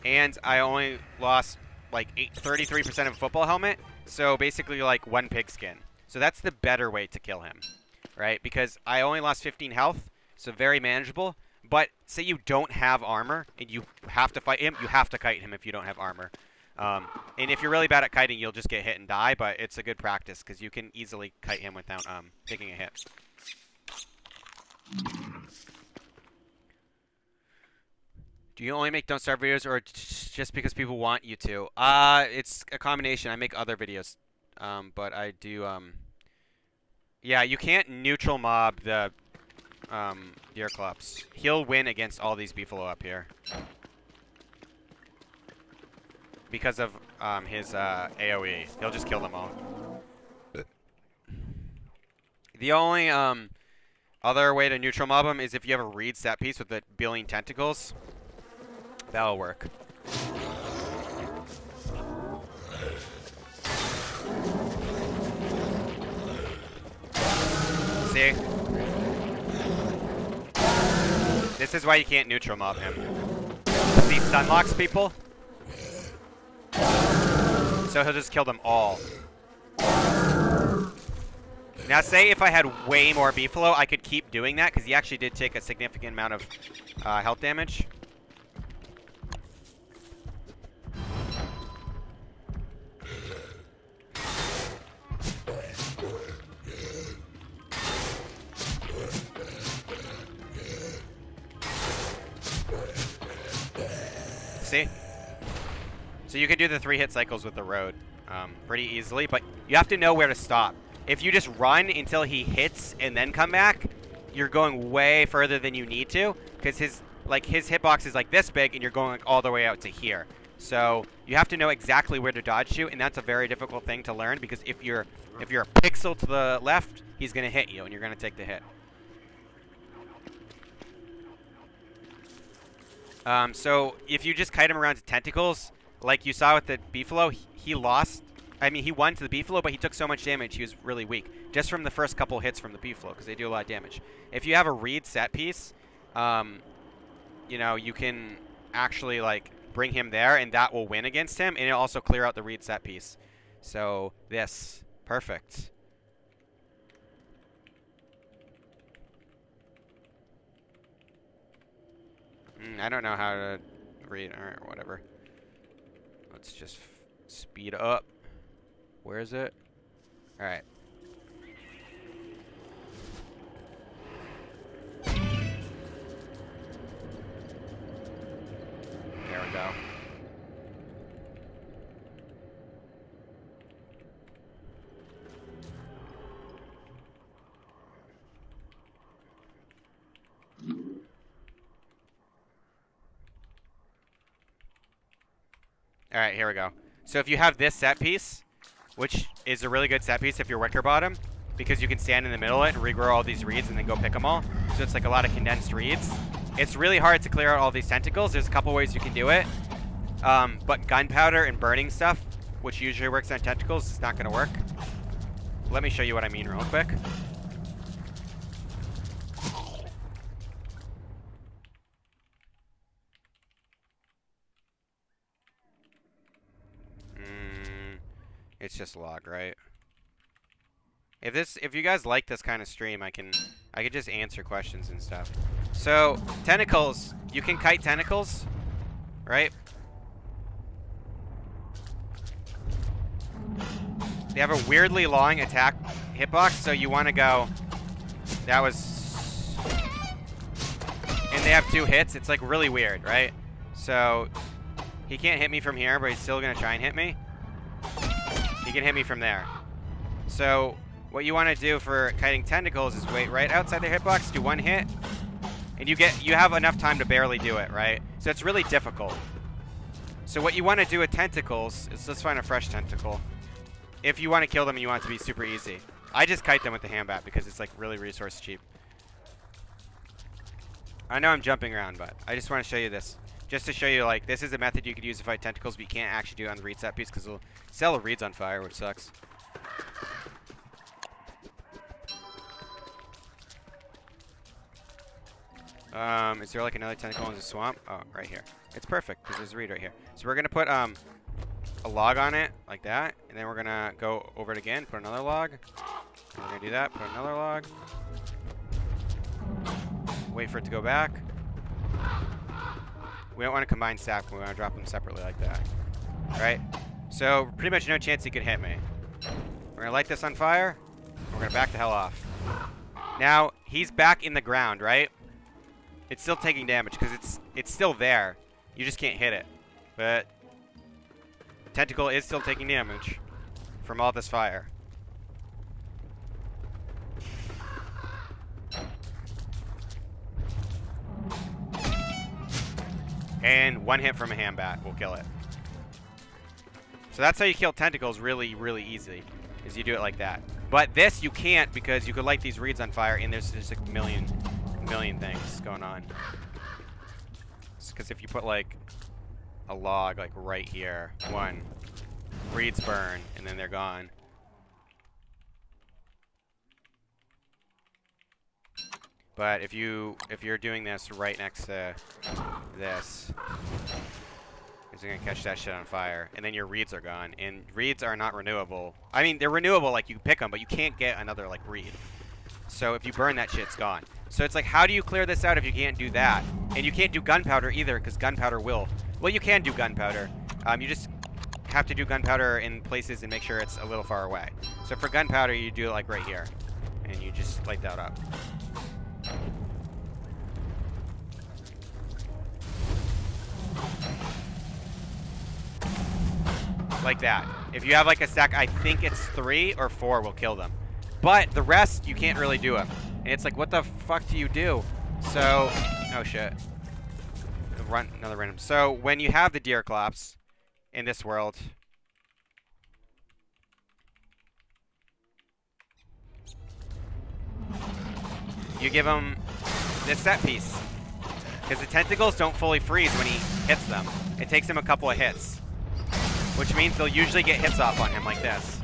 And I only lost like 33% of football helmet. So basically like 1 pigskin. So that's the better way to kill him, right? Because I only lost 15 health, so very manageable. But say you don't have armor and you have to fight him, you have to kite him if you don't have armor. And if you're really bad at kiting, you'll just get hit and die, but it's a good practice because you can easily kite him without taking a hit. Do you only make Don't Starve videos, or just because people want you to? It's a combination. I make other videos, but I do. Yeah, you can't neutral mob the Deerclops. He'll win against all these beefalo up here because of his AOE. He'll just kill them all. The only other way to neutral mob him is if you have a reed set piece with the billion tentacles. That'll work. See? This is why you can't neutral mob him. He stun locks people. So he'll just kill them all. Now say if I had way more beefalo, I could keep doing that, because he actually did take a significant amount of health damage. See? So you can do the 3-hit cycles with the RoG pretty easily, but you have to know where to stop. If you just run until he hits and then come back, you're going way further than you need to, because his hitbox is like this big, and you're going like all the way out to here. So you have to know exactly where to dodge to, and that's a very difficult thing to learn, because if you're a pixel to the left, he's gonna hit you, and you're gonna take the hit. So if you just kite him around to tentacles, like you saw with the beefalo, he lost. I mean, he won to the beefalo, but he took so much damage, he was really weak. Just from the first couple hits from the beefalo, because they do a lot of damage. If you have a reed set piece, you know, you can actually, like, bring him there, and that will win against him, and it'll also clear out the reed set piece. So, this. Perfect. I don't know how to read, or whatever. Let's just speed up. Where is it? All right. There we go. All right, here we go. So if you have this set piece, which is a really good set piece if you're wicker bottom, because you can stand in the middle of it and regrow all these reeds and then go pick them all. So it's like a lot of condensed reeds. It's really hard to clear out all these tentacles. There's a couple ways you can do it. But gunpowder and burning stuff, which usually works on tentacles, is not going to work. Let me show you what I mean real quick. It's just log, right? If you guys like this kind of stream, I could just answer questions and stuff. So tentacles, you can kite tentacles, right? They have a weirdly long attack hitbox, so you want to go. That was, and they have 2 hits. It's like really weird, right? So he can't hit me from here, but he's still gonna try and hit me. He can hit me from there. So what you want to do for kiting tentacles is wait right outside their hitbox, do 1 hit, and you have enough time to barely do it, right? So it's really difficult. So what you want to do with tentacles is, let's find a fresh tentacle. If you want to kill them and you want it to be super easy. I just kite them with the handbat because it's like really resource cheap. I know I'm jumping around, but I just want to show you this. Just to show you, like, this is a method you could use to fight tentacles, but you can't actually do it on the reed set piece because it'll set the reeds on fire, which sucks. Is there like another tentacle in the swamp? Oh, right here. It's perfect because there's a reed right here. So we're gonna put a log on it like that, and then we're gonna go over it again, put another log. And we're gonna do that, put another log. Wait for it to go back. We don't want to combine stack, we want to drop them separately like that. Alright? So, pretty much no chance he could hit me. We're going to light this on fire. We're going to back the hell off. Now, he's back in the ground, right? It's still taking damage because it's still there. You just can't hit it. But tentacle is still taking damage from all this fire. And 1 hit from a handbat will kill it. So that's how you kill tentacles really, really easy, is you do it like that. But this you can't because you could light these reeds on fire and there's just like a million things going on. Because if you put like a log like right here, one, reeds burn and then they're gone. But if you're doing this right next to this, it's gonna catch that shit on fire, and then your reeds are gone. And reeds are not renewable. I mean, they're renewable, like you can pick them, but you can't get another like reed. So if you burn that shit, it's gone. So it's like, how do you clear this out if you can't do that? And you can't do gunpowder either, because gunpowder will. Well, you can do gunpowder. You just have to do gunpowder in places and make sure it's a little far away. So for gunpowder, you do it like right here, and you just light that up. Like that. If you have like a stack, I think it's 3 or 4 will kill them. But the rest, you can't really do them. And it's like, what the fuck do you do? So, oh shit. Run another random. So when you have the deer clops in this world, you give him this set piece. Because the tentacles don't fully freeze when he hits them. It takes him a couple of hits. Which means they'll usually get hits off on him like this.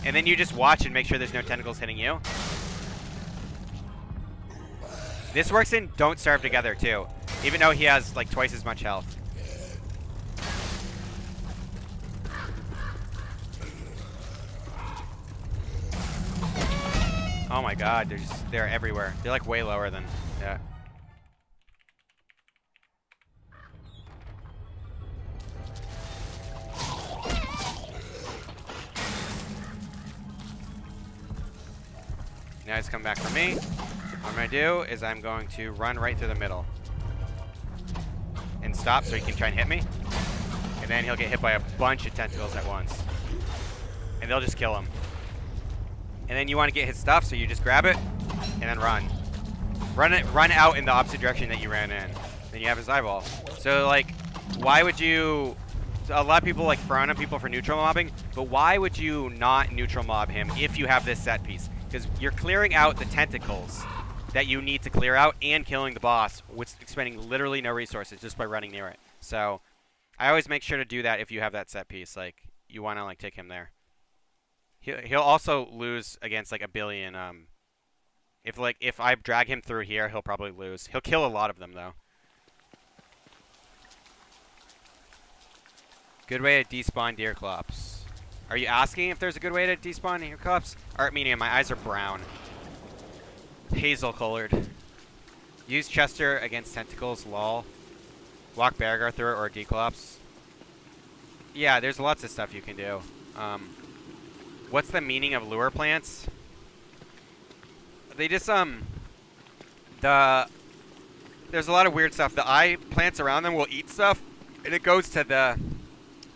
And then you just watch and make sure there's no tentacles hitting you. This works in Don't Starve Together too. Even though he has like twice as much health. Oh my god, they're everywhere. They're like way lower than that. Now he's coming back for me. What I'm going to do is I'm going to run right through the middle. And stop so he can try and hit me. And then he'll get hit by a bunch of tentacles at once. And they'll just kill him. And then you want to get his stuff, so you just grab it and then run. Run out in the opposite direction that you ran in. Then you have his eyeball. So like, why would you... A lot of people like frown on people for neutral mobbing, but why would you not neutral mob him if you have this set piece? Because you're clearing out the tentacles that you need to clear out and killing the boss with expending literally no resources just by running near it. So I always make sure to do that if you have that set piece. Like, you want to like take him there. He'll also lose against like a billion. If I drag him through here, he'll probably lose. He'll kill a lot of them though. Good way to despawn deer clops. Are you asking if there's a good way to despawn deer clops? Art medium, my eyes are brown. Hazel colored. Use Chester against tentacles, lol. Walk Beargar through it or declops. Yeah, there's lots of stuff you can do. What's the meaning of lure plants? They just, there's a lot of weird stuff. The eye plants around them will eat stuff, and it goes to the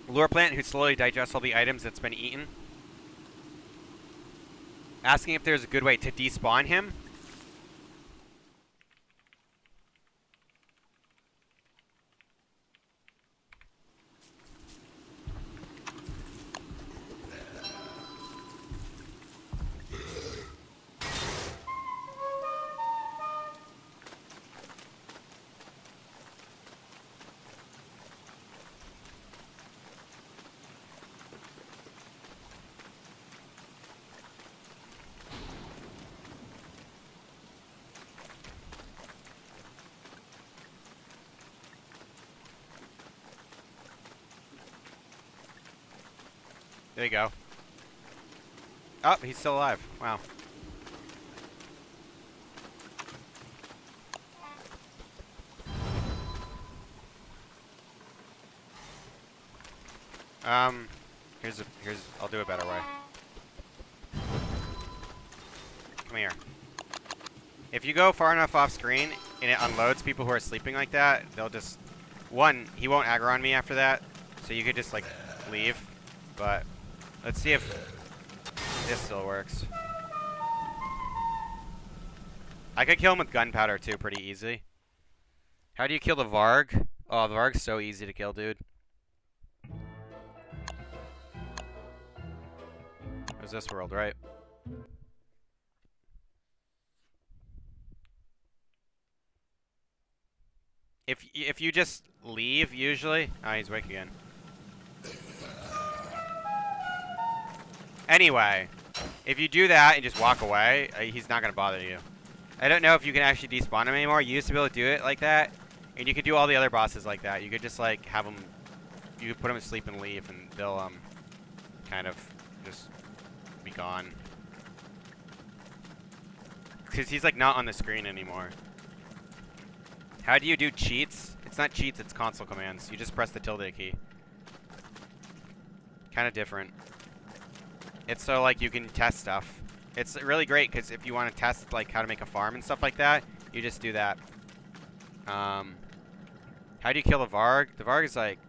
lure plant who slowly digests all the items that's been eaten. Asking if there's a good way to despawn him. There you go. Oh, he's still alive. Wow. I'll do a better way. Come here. If you go far enough off screen and it unloads people who are sleeping like that, they'll just... One, he won't aggro on me after that, so you could just, like, leave. But let's see if this still works. I could kill him with gunpowder, too, pretty easy. How do you kill the Varg? Oh, the Varg's so easy to kill, dude. was this world, right? If you just leave, usually... Oh, he's awake again. Anyway, if you do that and just walk away, he's not going to bother you. I don't know if you can actually despawn him anymore. You used to be able to do it like that, and you could do all the other bosses like that. You could just, like, have them... You could put them to sleep and leave, and they'll, kind of just be gone. Because he's, like, not on the screen anymore. How do you do cheats? It's not cheats, it's console commands. You just press the tilde key. Kind of different. It's so, like, you can test stuff. It's really great, because if you want to test, like, how to make a farm and stuff like that, you just do that. How do you kill the Varg? The Varg is, like,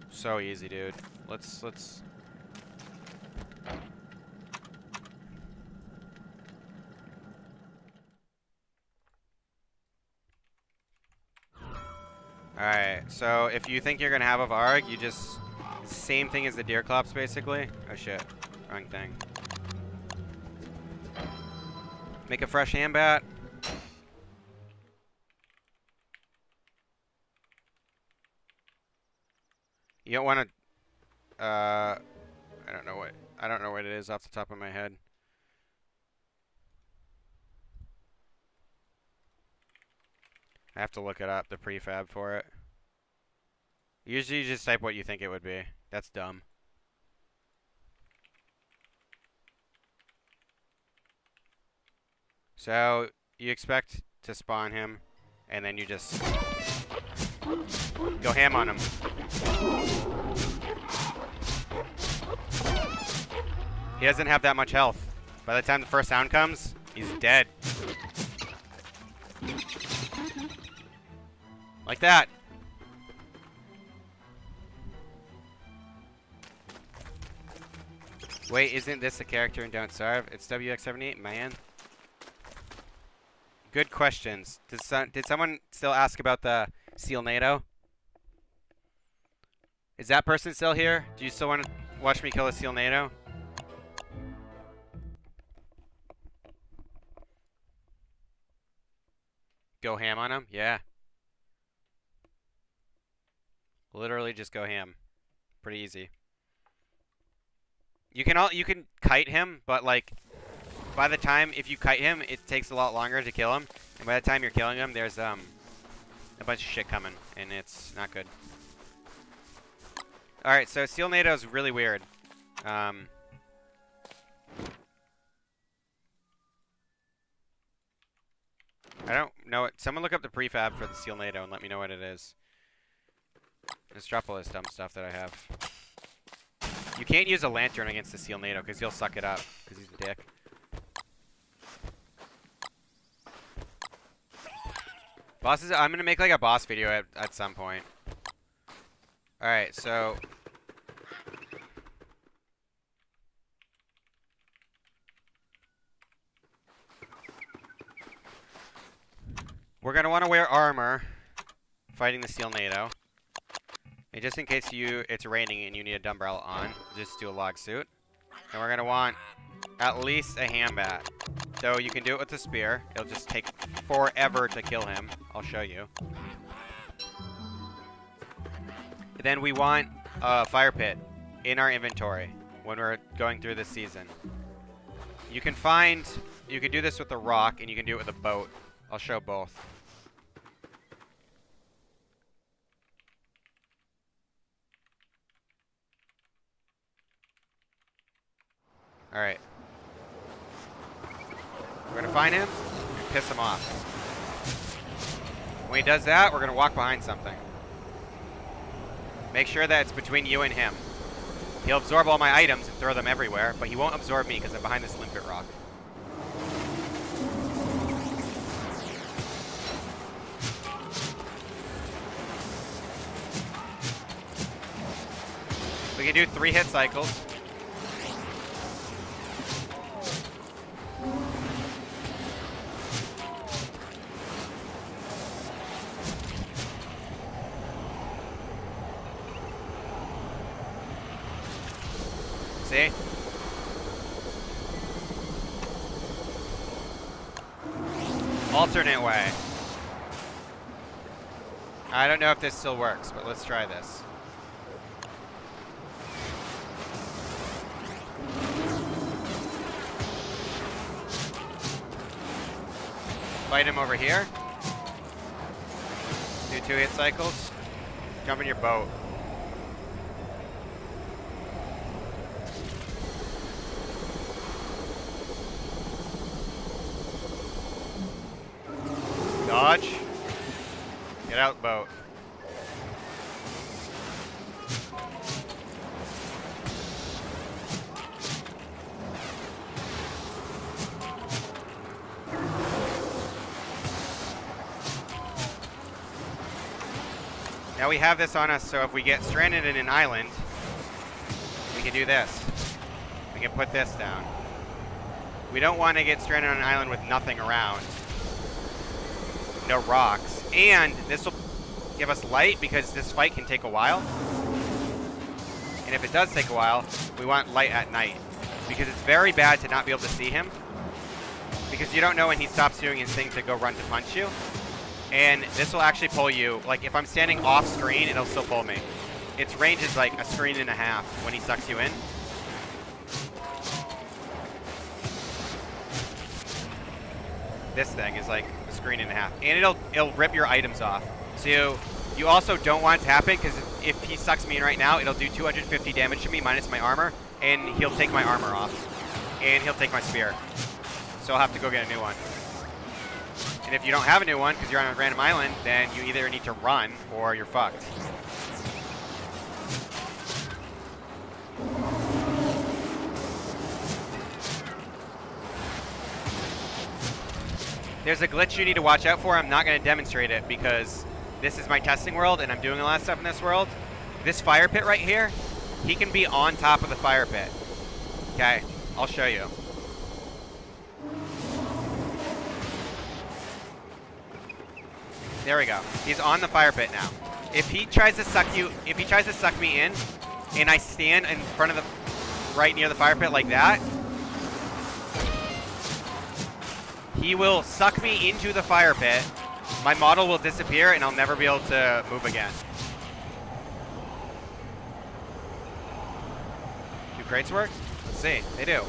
so easy, dude. Let's... Alright, so if you think you're gonna have a Varg, you just... Same thing as the Deerclops, basically. Oh shit. Wrong thing. Make a fresh handbat. You don't want to... I don't know what it is off the top of my head. I have to look it up, the prefab for it. Usually you just type what you think it would be. That's dumb. So, you expect to spawn him, and then you just go ham on him. He doesn't have that much health. By the time the first sound comes, he's dead. Like that. Wait, isn't this a character in Don't Starve? It's WX78, man. Good questions. Did someone still ask about the Seal NATO? Is that person still here? Do you still want to watch me kill a Seal NATO? Go ham on him? Yeah. Literally just go ham. Pretty easy. You can kite him, but like by the time if you kite him, it takes a lot longer to kill him. And by the time you're killing him, there's a bunch of shit coming, and it's not good. All right, so Seal NATO is really weird. I don't know it. Someone look up the prefab for the Seal NATO and let me know what it is. Let's drop all this dumb stuff that I have. You can't use a lantern against the Seal NATO because he'll suck it up because he's a dick. Bosses, I'm going to make like a boss video at some point. Alright, so... We're going to want to wear armor fighting the Seal NATO. And just in case it's raining and you need a dumbbell on, just do a log suit. And we're going to want at least a handbat. Though you can do it with the spear. It'll just take forever to kill him. I'll show you. Then we want a fire pit in our inventory when we're going through this season. You can do this with a rock and you can do it with a boat. I'll show both. Alright. We're gonna find him and piss him off. When he does that, we're gonna walk behind something. Make sure that it's between you and him. He'll absorb all my items and throw them everywhere, but he won't absorb me because I'm behind this limpet rock. We can do 3 hit cycles. See? alternate way. I don't know if this still works, but let's try this. Fight him over here. Do 2 hit cycles. Jump in your boat. Dodge. Get out, boat. Now we have this on us, so if we get stranded in an island, we can do this. We can put this down. We don't want to get stranded on an island with nothing around. No rocks. And this will give us light because this fight can take a while. And if it does take a while, we want light at night. Because it's very bad to not be able to see him. Because you don't know when he stops doing his thing to go run to punch you. And this will actually pull you. Like, if I'm standing off screen, it'll still pull me. Its range is like a screen and a half when he sucks you in. This thing is like a screen and a half. And it'll rip your items off. So you also don't want it to happen, because if he sucks me in right now, it'll do 250 damage to me minus my armor. And he'll take my armor off. And he'll take my spear. So I'll have to go get a new one. And if you don't have a new one, because you're on a random island, then you either need to run, or you're fucked. There's a glitch you need to watch out for. I'm not going to demonstrate it, because this is my testing world, and I'm doing a lot of stuff in this world. This fire pit right here, he can be on top of the fire pit. Okay, I'll show you. There we go. He's on the fire pit now. If he tries to suck me in, and I stand in front of the, right near the fire pit like that, he will suck me into the fire pit. My model will disappear, and I'll never be able to move again. Do crates work? Let's see. They do.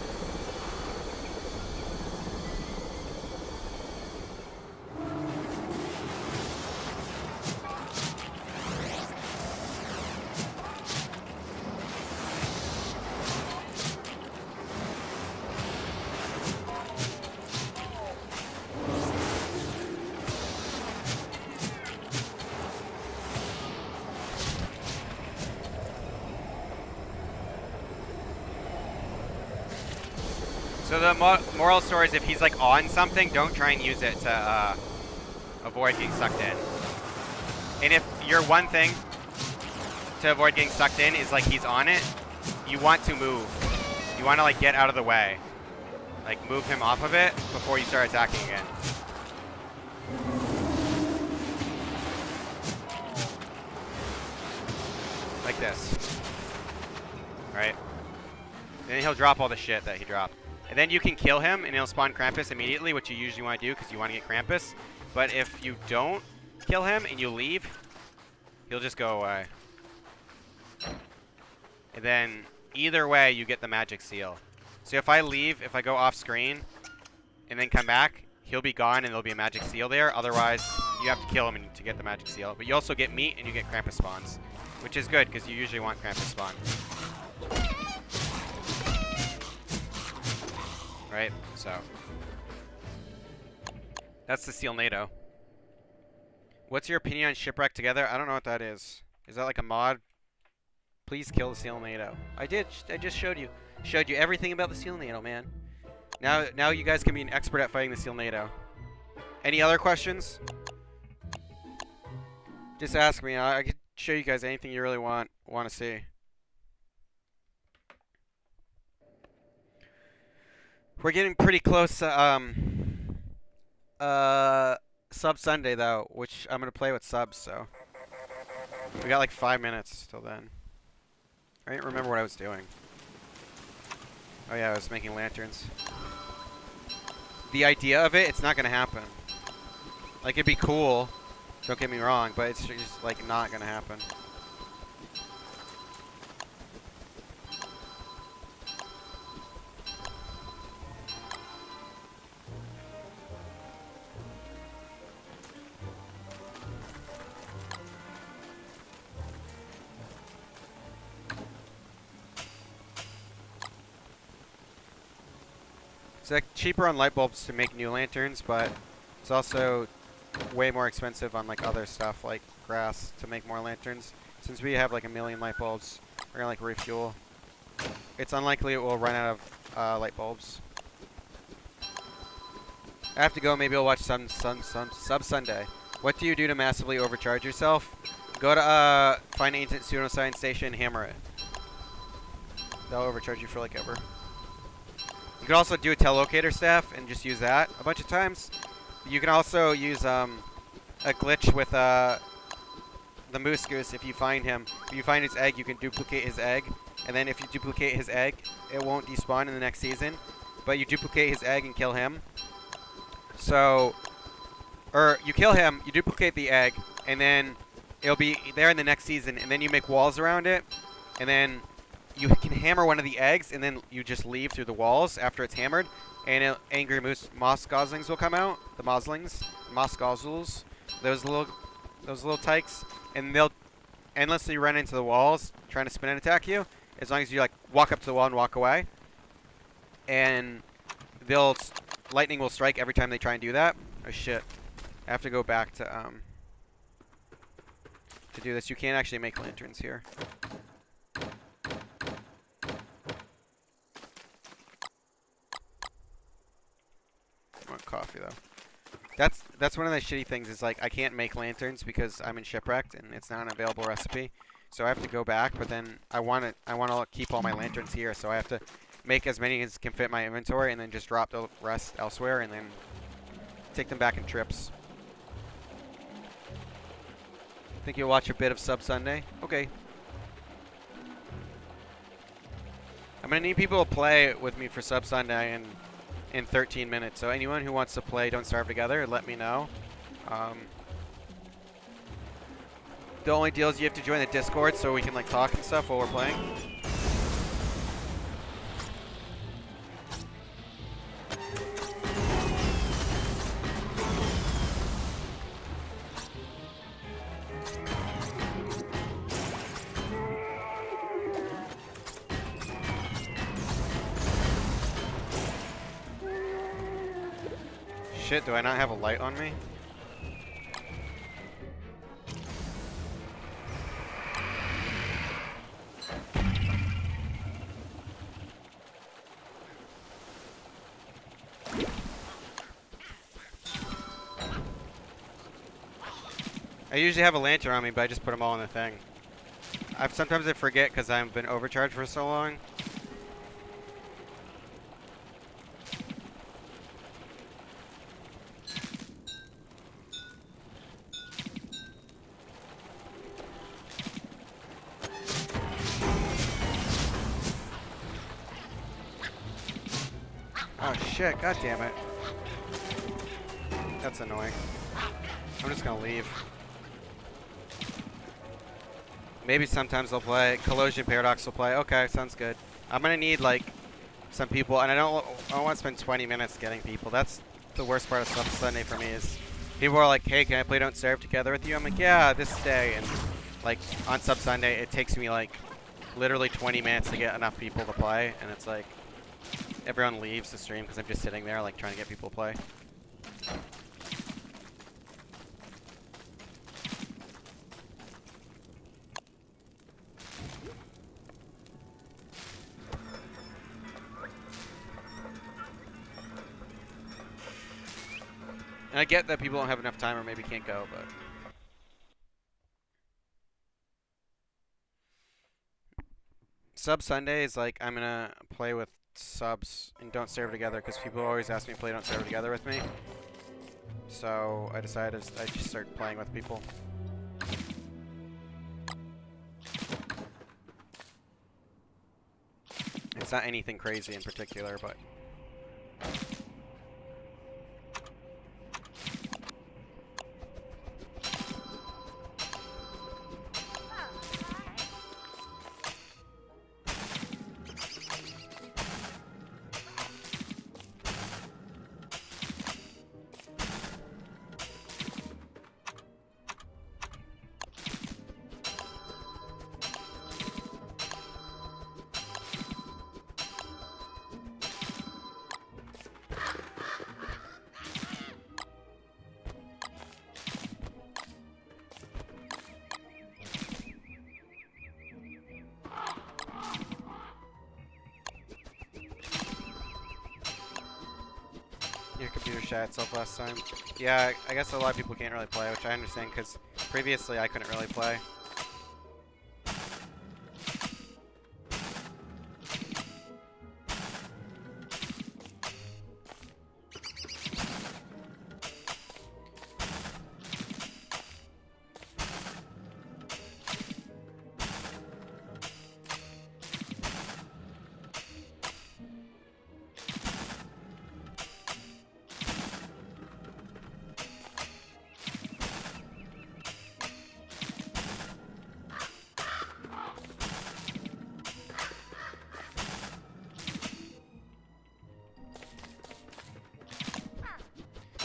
So the moral story is, if he's like on something, don't try and use it to avoid getting sucked in. And if your one thing to avoid getting sucked in is like he's on it, you want to move. You want to like get out of the way. Like move him off of it before you start attacking again. Like this. Alright. Then he'll drop all the shit that he dropped. And then you can kill him, and he'll spawn Krampus immediately, which you usually want to do because you want to get Krampus. But if you don't kill him and you leave, he'll just go away. And then either way, you get the magic seal. So if I leave, if I go off screen and then come back, he'll be gone and there'll be a magic seal there. Otherwise, you have to kill him to get the magic seal. But you also get meat and you get Krampus spawns, which is good because you usually want Krampus spawn. Right, so that's the Seal NATO. What's your opinion on Shipwrecked together? I don't know what that is. Is that like a mod? Please kill the Seal NATO. I did. I just showed you everything about the Seal NATO, man. Now you guys can be an expert at fighting the Seal NATO. Any other questions? Just ask me. I could show you guys anything you really want to see. We're getting pretty close to Sub Sunday though, which I'm gonna play with subs, so we got like 5 minutes till then. I didn't remember what I was doing. Oh yeah, I was making lanterns. The idea of it's not gonna happen. Like, it'd be cool, don't get me wrong, but it's just, like, not gonna happen. It's like cheaper on light bulbs to make new lanterns, but it's also way more expensive on like other stuff like grass to make more lanterns. Since we have like a million light bulbs, we're gonna like refuel. It's unlikely it will run out of light bulbs. I have to go. Maybe I'll watch some Sub Sunday. What do you do to massively overcharge yourself? Go to find ancient pseudoscience station, hammer it. That'll overcharge you for like ever. You can also do a telelocator staff and just use that a bunch of times. You can also use a glitch with the moose goose. If you find him, if you find his egg, you can duplicate his egg. And then if you duplicate his egg, it won't despawn in the next season. But you duplicate his egg and kill him. So, or you kill him, you duplicate the egg, and then it'll be there in the next season. And then you make walls around it, and then you can hammer one of the eggs, and then you just leave through the walls after it's hammered, and angry moss goslings will come out. The moss gozzles, those little tykes, and they'll endlessly run into the walls trying to spin and attack you. As long as you like walk up to the wall and walk away, and lightning will strike every time they try and do that. Oh shit! I have to go back to do this. You can't actually make lanterns here. Coffee though. That's one of the shitty things is like I can't make lanterns because I'm in Shipwrecked and it's not an available recipe. So I have to go back, but then I want to keep all my lanterns here, so I have to make as many as can fit my inventory and then just drop the rest elsewhere and then take them back in trips. Think you'll watch a bit of Sub Sunday? Okay. I'm gonna need people to play with me for Sub Sunday and in 13 minutes. So anyone who wants to play Don't Starve Together, let me know. The only deal is you have to join the Discord so we can like talk and stuff while we're playing. Shit, do I not have a light on me? I usually have a lantern on me, but I just put them all in the thing. Sometimes I forget because I've been overcharged for so long. Oh shit, god damn it. That's annoying. I'm just gonna leave. Maybe sometimes they'll play. Collision Paradox will play. Okay, sounds good. I'm gonna need like some people, and I don't want to spend 20 minutes getting people. That's the worst part of Sub Sunday for me is people are like, hey, can I play Don't Starve together with you? I'm like, yeah, this day. And like on Sub Sunday, it takes me like literally 20 minutes to get enough people to play, and it's like everyone leaves the stream because I'm just sitting there like trying to get people to play. And I get that people don't have enough time or maybe can't go, but Sub Sunday is like I'm gonna play with subs and Don't Starve Together because people always ask me to play Don't Starve Together with me. So I decided I just start playing with people. It's not anything crazy in particular, but your computer shot itself last time. Yeah, I guess a lot of people can't really play, which I understand because previously I couldn't really play.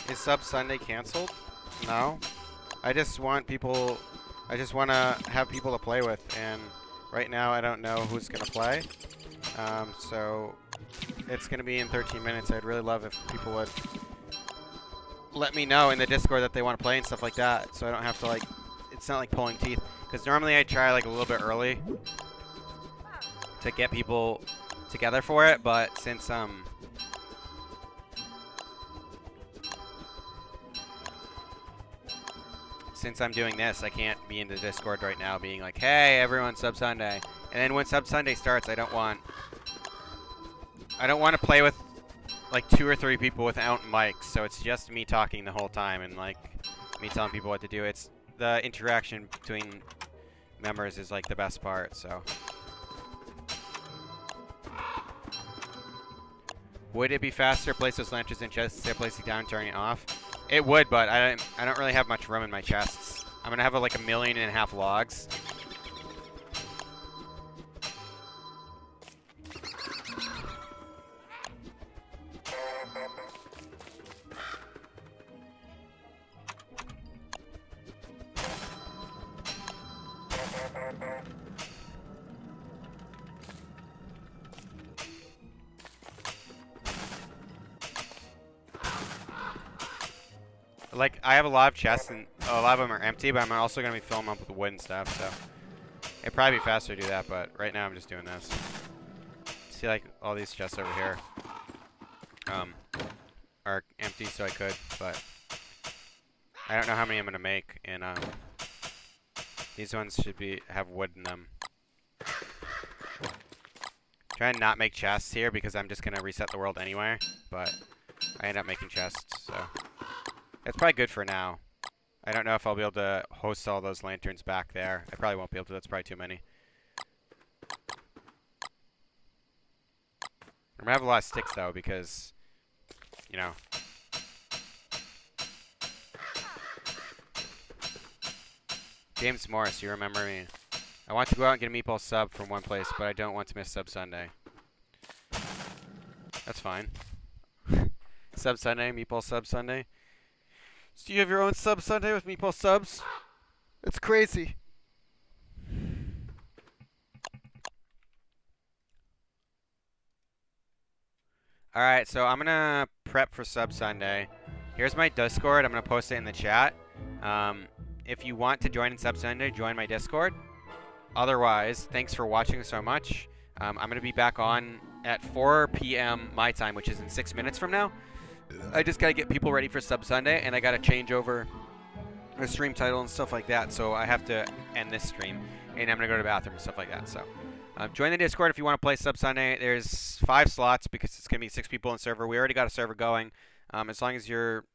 Is Sub Sunday canceled? No. I just want people. I just want to have people to play with, and right now I don't know who's gonna play. So it's gonna be in 13 minutes. I'd really love if people would let me know in the Discord that they want to play and stuff like that, so I don't have to like. It's not like pulling teeth, because normally I try like a little bit early to get people together for it, but since I'm doing this, I can't be in the Discord right now being like, hey, everyone, Sub Sunday. And then when Sub Sunday starts, I don't want to play with like 2 or 3 people without mics, so it's just me talking the whole time and like me telling people what to do. It's the interaction between members is like the best part, so. Would it be faster to place those lanterns in chests instead of placing down and turning it off? It would, but I don't really have much room in my chests. I'm gonna have like 1.5 million logs. Like, I have a lot of chests, and a lot of them are empty, but I'm also going to be filling them up with wood and stuff, so. It'd probably be faster to do that, but right now I'm just doing this. See, like, all these chests over here are empty, so I could, but I don't know how many I'm going to make, and these ones should have wood in them. Try and not make chests here, because I'm just going to reset the world anyway, but I end up making chests, so. It's probably good for now. I don't know if I'll be able to host all those lanterns back there. I probably won't be able to. That's probably too many. I'm gonna have a lot of sticks though because, you know. James Morris, you remember me. I want to go out and get a meatball sub from one place, but I don't want to miss Sub Sunday. That's fine. Sub Sunday, meatball sub Sunday. So you have your own Sub Sunday with meatball subs? It's crazy. Alright, so I'm going to prep for Sub Sunday. Here's my Discord. I'm going to post it in the chat. If you want to join in Sub Sunday, join my Discord. Otherwise, thanks for watching so much. I'm going to be back on at 4 p.m. my time, which is in 6 minutes from now. I just got to get people ready for Sub Sunday, and I got to change over the stream title and stuff like that, so I have to end this stream, and I'm going to go to the bathroom and stuff like that. So join the Discord if you want to play Sub Sunday. There's 5 slots because it's going to be 6 people in server. We already got a server going, as long as you're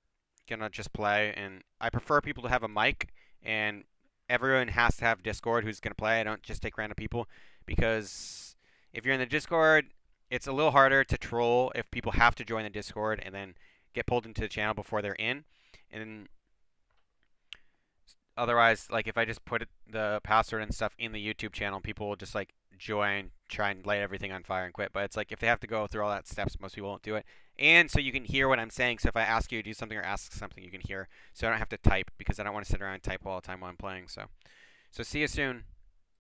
going to just play. And I prefer people to have a mic, and everyone has to have Discord who's going to play. I don't just take random people, because if you're in the Discord, it's a little harder to troll if people have to join the Discord and then get pulled into the channel before they're in. And otherwise, like if I just put the password and stuff in the YouTube channel, people will just like join, try and light everything on fire and quit. But it's like if they have to go through all that steps, most people won't do it. And so you can hear what I'm saying. So if I ask you to do something or ask something, you can hear. So I don't have to type, because I don't want to sit around and type all the time while I'm playing. So see you soon.